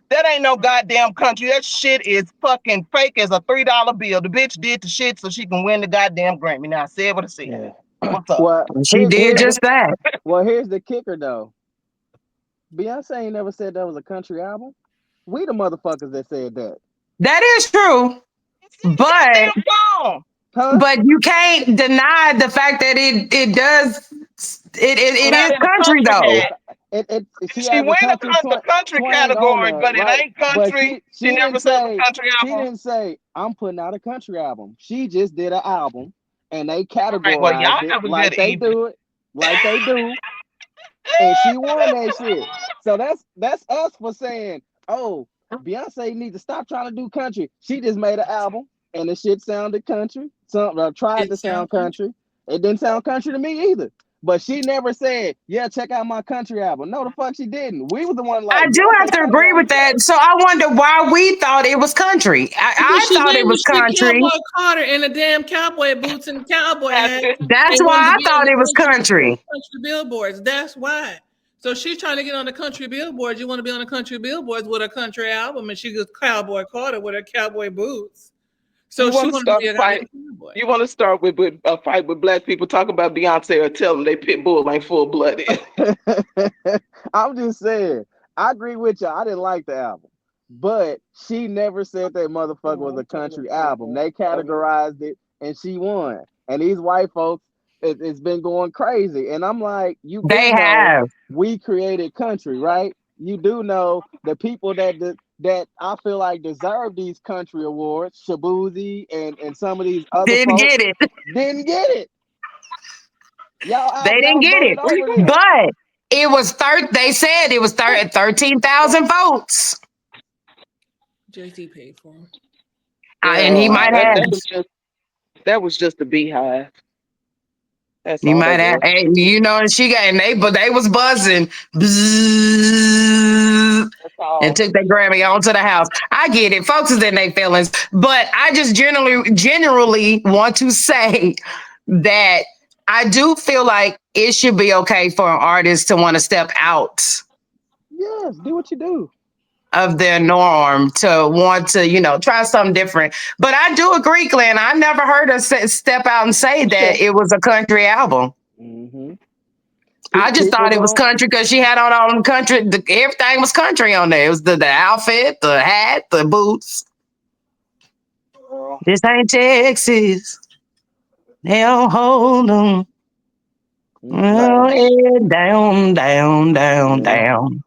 Speaker 2: That ain't no goddamn country. That shit is fucking fake as a $3 bill. The bitch did the shit so she can win the goddamn Grammy. Now I said what I said.
Speaker 3: Yeah.
Speaker 2: What's up?
Speaker 3: Well,
Speaker 1: She did
Speaker 3: here's the
Speaker 1: just that.
Speaker 3: here's the kicker though. Beyonce ain't never said that was a country album. We the motherfuckers that said that.
Speaker 1: That is true,
Speaker 2: Sing the
Speaker 1: but
Speaker 2: goddamn song.
Speaker 3: Huh?
Speaker 1: you can't deny the fact that it does it
Speaker 2: Not
Speaker 1: is
Speaker 2: in the
Speaker 1: country
Speaker 2: country
Speaker 1: though.
Speaker 2: hat.
Speaker 3: She
Speaker 2: She
Speaker 3: has
Speaker 2: win
Speaker 3: a country
Speaker 2: the country
Speaker 3: twang on
Speaker 2: category,
Speaker 3: there,
Speaker 2: but it
Speaker 3: right?
Speaker 2: ain't
Speaker 3: But
Speaker 2: country. She never said it was a country
Speaker 3: she
Speaker 2: album.
Speaker 3: didn't say I'm putting out a country album. She just did an album and they
Speaker 2: All right, well,
Speaker 3: categorized
Speaker 2: y'all
Speaker 3: it
Speaker 2: have a good evening.
Speaker 3: like they do, and she won that shit. So that's us for saying, oh, Beyonce needs to stop trying to do country. She just made an album and the shit sounded country. Some tried
Speaker 4: It
Speaker 3: to
Speaker 4: sounds
Speaker 3: sound country. It didn't sound country to me either. But she never said, "Yeah, check out my country album." No, the fuck she didn't. We was the one
Speaker 1: I
Speaker 3: like
Speaker 1: do have
Speaker 3: Beyonce
Speaker 1: to
Speaker 3: country
Speaker 1: agree with
Speaker 3: album
Speaker 1: that.
Speaker 3: trash.
Speaker 1: So I wonder why we thought it was country.
Speaker 4: because
Speaker 1: I
Speaker 4: she
Speaker 1: thought it
Speaker 4: named the
Speaker 1: was
Speaker 4: shit
Speaker 1: country.
Speaker 4: Cowboy Carter in the damn cowboy boots and cowboy hat
Speaker 1: That's
Speaker 4: and wanted
Speaker 1: why
Speaker 4: to
Speaker 1: I
Speaker 4: be on
Speaker 1: thought
Speaker 4: the
Speaker 1: it was country.
Speaker 4: country billboards. That's why. So she's trying to get on the country billboards. You want to be on the country billboards with a country album, and she goes Cowboy Carter with her cowboy boots. So
Speaker 2: You
Speaker 4: she
Speaker 2: want to
Speaker 4: wanted to
Speaker 2: start
Speaker 4: be
Speaker 2: a
Speaker 4: a goddamn
Speaker 2: fight?
Speaker 4: cowboy.
Speaker 2: You want to start with a fight with black people? Talk about Beyonce or tell them they pit bull ain't full blooded.
Speaker 3: I'm just saying. I agree with you. I didn't like the album, but she never said that motherfucker was a country album. They categorized it, and she won. And these white folks, it's been going crazy. And I'm like, you do
Speaker 1: They
Speaker 3: know
Speaker 1: have.
Speaker 3: we created country, right? You do know the people that I feel like deserve these country awards, Shabuzi and some of these other
Speaker 1: Didn't
Speaker 3: folks,
Speaker 1: get it.
Speaker 3: didn't get it.
Speaker 1: They didn't
Speaker 3: Y'all
Speaker 1: get
Speaker 3: voted
Speaker 1: it.
Speaker 3: over them.
Speaker 1: But it was they said it was 13,000 votes.
Speaker 4: Jay-Z paid for him.
Speaker 1: And he
Speaker 2: Girl,
Speaker 1: might
Speaker 2: that
Speaker 1: have.
Speaker 2: that was just a beehive. That's
Speaker 1: He
Speaker 2: all
Speaker 1: might
Speaker 2: that
Speaker 1: have.
Speaker 2: was.
Speaker 1: And you know, and she got and they was buzzing. Bzzz,
Speaker 2: That's
Speaker 1: and
Speaker 2: all.
Speaker 1: took their Grammy on to the house. I get it. Folks is in their feelings. But I just generally want to say that I do feel like it should be okay for an artist to want to step out
Speaker 3: Yes, do what you do.
Speaker 1: of their norm, to want to, try something different. But I do agree, Glenn. I never heard her step out and say that
Speaker 2: Sure.
Speaker 1: it was a country album.
Speaker 3: Hmm.
Speaker 1: I just
Speaker 3: People
Speaker 1: thought it was
Speaker 3: gon'
Speaker 1: country because she had on all them country. Everything was country on there. It was the outfit, the hat, the boots.
Speaker 2: Girl.
Speaker 1: This ain't Texas. They don't hold them.
Speaker 3: mm-mm.
Speaker 1: Oh,
Speaker 2: Right.
Speaker 1: head down, down, down,
Speaker 3: Yeah.
Speaker 1: down.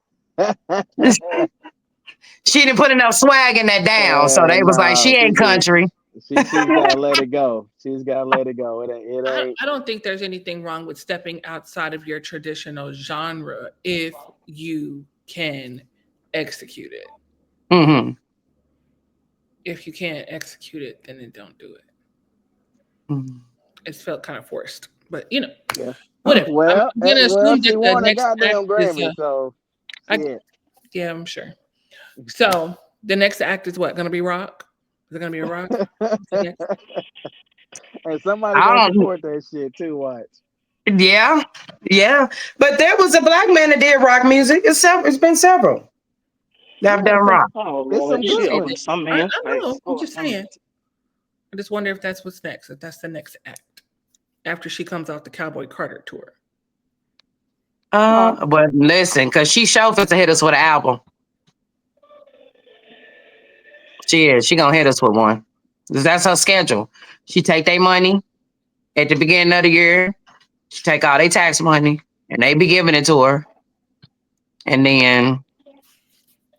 Speaker 1: She didn't put enough swag in that down, so they was like, she
Speaker 3: No,
Speaker 1: ain't country.
Speaker 3: she's gotta let it go. She's gotta let it go. It ain't.
Speaker 4: I don't think there's anything wrong with stepping outside of your traditional genre if you can execute it.
Speaker 1: Mm-hmm.
Speaker 4: If you can't execute it, then don't do it.
Speaker 1: Mm-hmm.
Speaker 4: It's felt kind of forced, but
Speaker 3: Yeah.
Speaker 4: whatever.
Speaker 3: Well,
Speaker 4: I'm gonna
Speaker 3: well,
Speaker 4: assume
Speaker 3: she
Speaker 4: that the
Speaker 3: won a
Speaker 4: next act
Speaker 3: goddamn
Speaker 4: is
Speaker 3: Grammy, so
Speaker 4: I
Speaker 3: shit.
Speaker 4: yeah, I'm sure. So the next act is what? Gonna be rock? Is it gonna be a rock? What's the next?
Speaker 3: And somebody gonna
Speaker 1: I don't.
Speaker 3: support that shit too. Watch.
Speaker 1: Yeah, yeah. But there was a black man that did rock music. It's been several that have
Speaker 3: Yeah,
Speaker 1: done rock.
Speaker 2: Oh
Speaker 3: it's some
Speaker 2: Lord,
Speaker 3: good
Speaker 2: she
Speaker 4: Maybe
Speaker 2: opened
Speaker 3: ones.
Speaker 2: some
Speaker 4: I
Speaker 2: man's
Speaker 4: know.
Speaker 2: face.
Speaker 4: I'm
Speaker 2: Lord
Speaker 4: just
Speaker 2: have
Speaker 4: saying.
Speaker 2: mercy.
Speaker 4: I just wonder if that's what's next. If that's the next act after she comes off the Cowboy Carter tour.
Speaker 2: Huh?
Speaker 1: But listen, because she sure fit to hit us with an album. She is. She gonna hit us with one. 'Cause that's her schedule. She take their money at the beginning of the year. She take all their tax money, and they be giving it to her. And then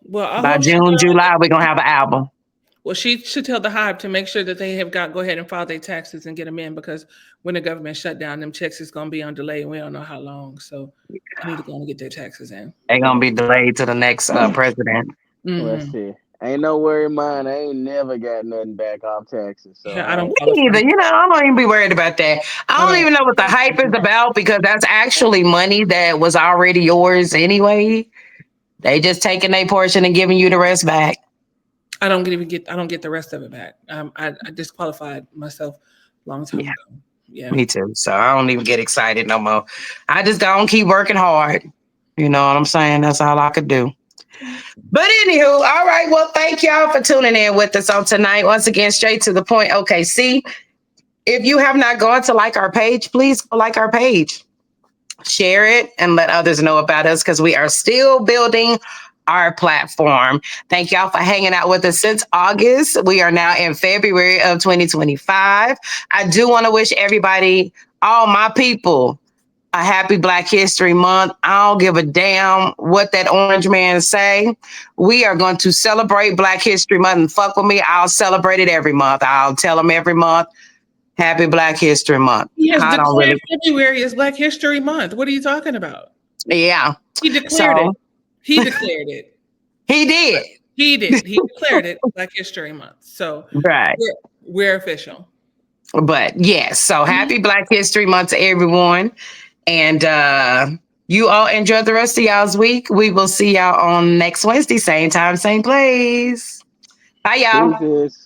Speaker 4: Well, I
Speaker 1: by
Speaker 4: hope she
Speaker 1: June,
Speaker 4: got all.
Speaker 1: July, we're gonna have an album.
Speaker 4: Well, she should tell the Hive to make sure that they have got go ahead and file their taxes and get them in because when the government shut down, them checks is going to be on delay and we don't know how long. So they need to go and get their taxes in.
Speaker 1: They gonna be delayed to the next president.
Speaker 3: Let's
Speaker 4: Hmm.
Speaker 3: see. Ain't no worry, mine. I ain't never got nothing back off taxes, so
Speaker 4: Yeah, I
Speaker 3: I
Speaker 4: don't
Speaker 3: ain't.
Speaker 1: Me
Speaker 4: qualify.
Speaker 1: either. I don't even be worried about that. I
Speaker 4: I
Speaker 1: don't
Speaker 4: don't.
Speaker 1: even know what the hype is about because that's actually money that was already yours anyway. They just taking their portion and giving you the rest back.
Speaker 4: I don't even get. I don't get the rest of it back. I disqualified myself a long time
Speaker 1: Yeah,
Speaker 4: ago. Yeah.
Speaker 1: me too. So I don't even get excited no more. I just gonna keep working hard. You know what I'm saying? That's all I could do. But anywho, all right. Well, thank y'all for tuning in with us on tonight. Once again, straight to the point. OKC. If you have not gone to like our page, please go like our page. Share it and let others know about us because we are still building our platform. Thank y'all for hanging out with us since August. We are now in February of 2025. I do want to wish everybody, all my people, a happy Black History Month. I don't give a damn what that orange man say. We are going to celebrate Black History Month and fuck with me. I'll celebrate it every month. I'll tell them every month, happy Black History Month.
Speaker 4: He has
Speaker 1: I don't
Speaker 4: declared
Speaker 1: really,
Speaker 4: February as Black History Month. What are you talking about?
Speaker 1: yeah.
Speaker 4: He declared it.
Speaker 1: So
Speaker 4: He declared it.
Speaker 1: he did.
Speaker 4: He did. He declared it Black History Month. So
Speaker 1: Right.
Speaker 4: we're official.
Speaker 1: But yes, so
Speaker 4: Mhm.
Speaker 1: happy Black History Month to everyone. And you all enjoy the rest of y'all's week. We will see y'all on next Wednesday, same time, same place. Bye, y'all.
Speaker 3: Deuces.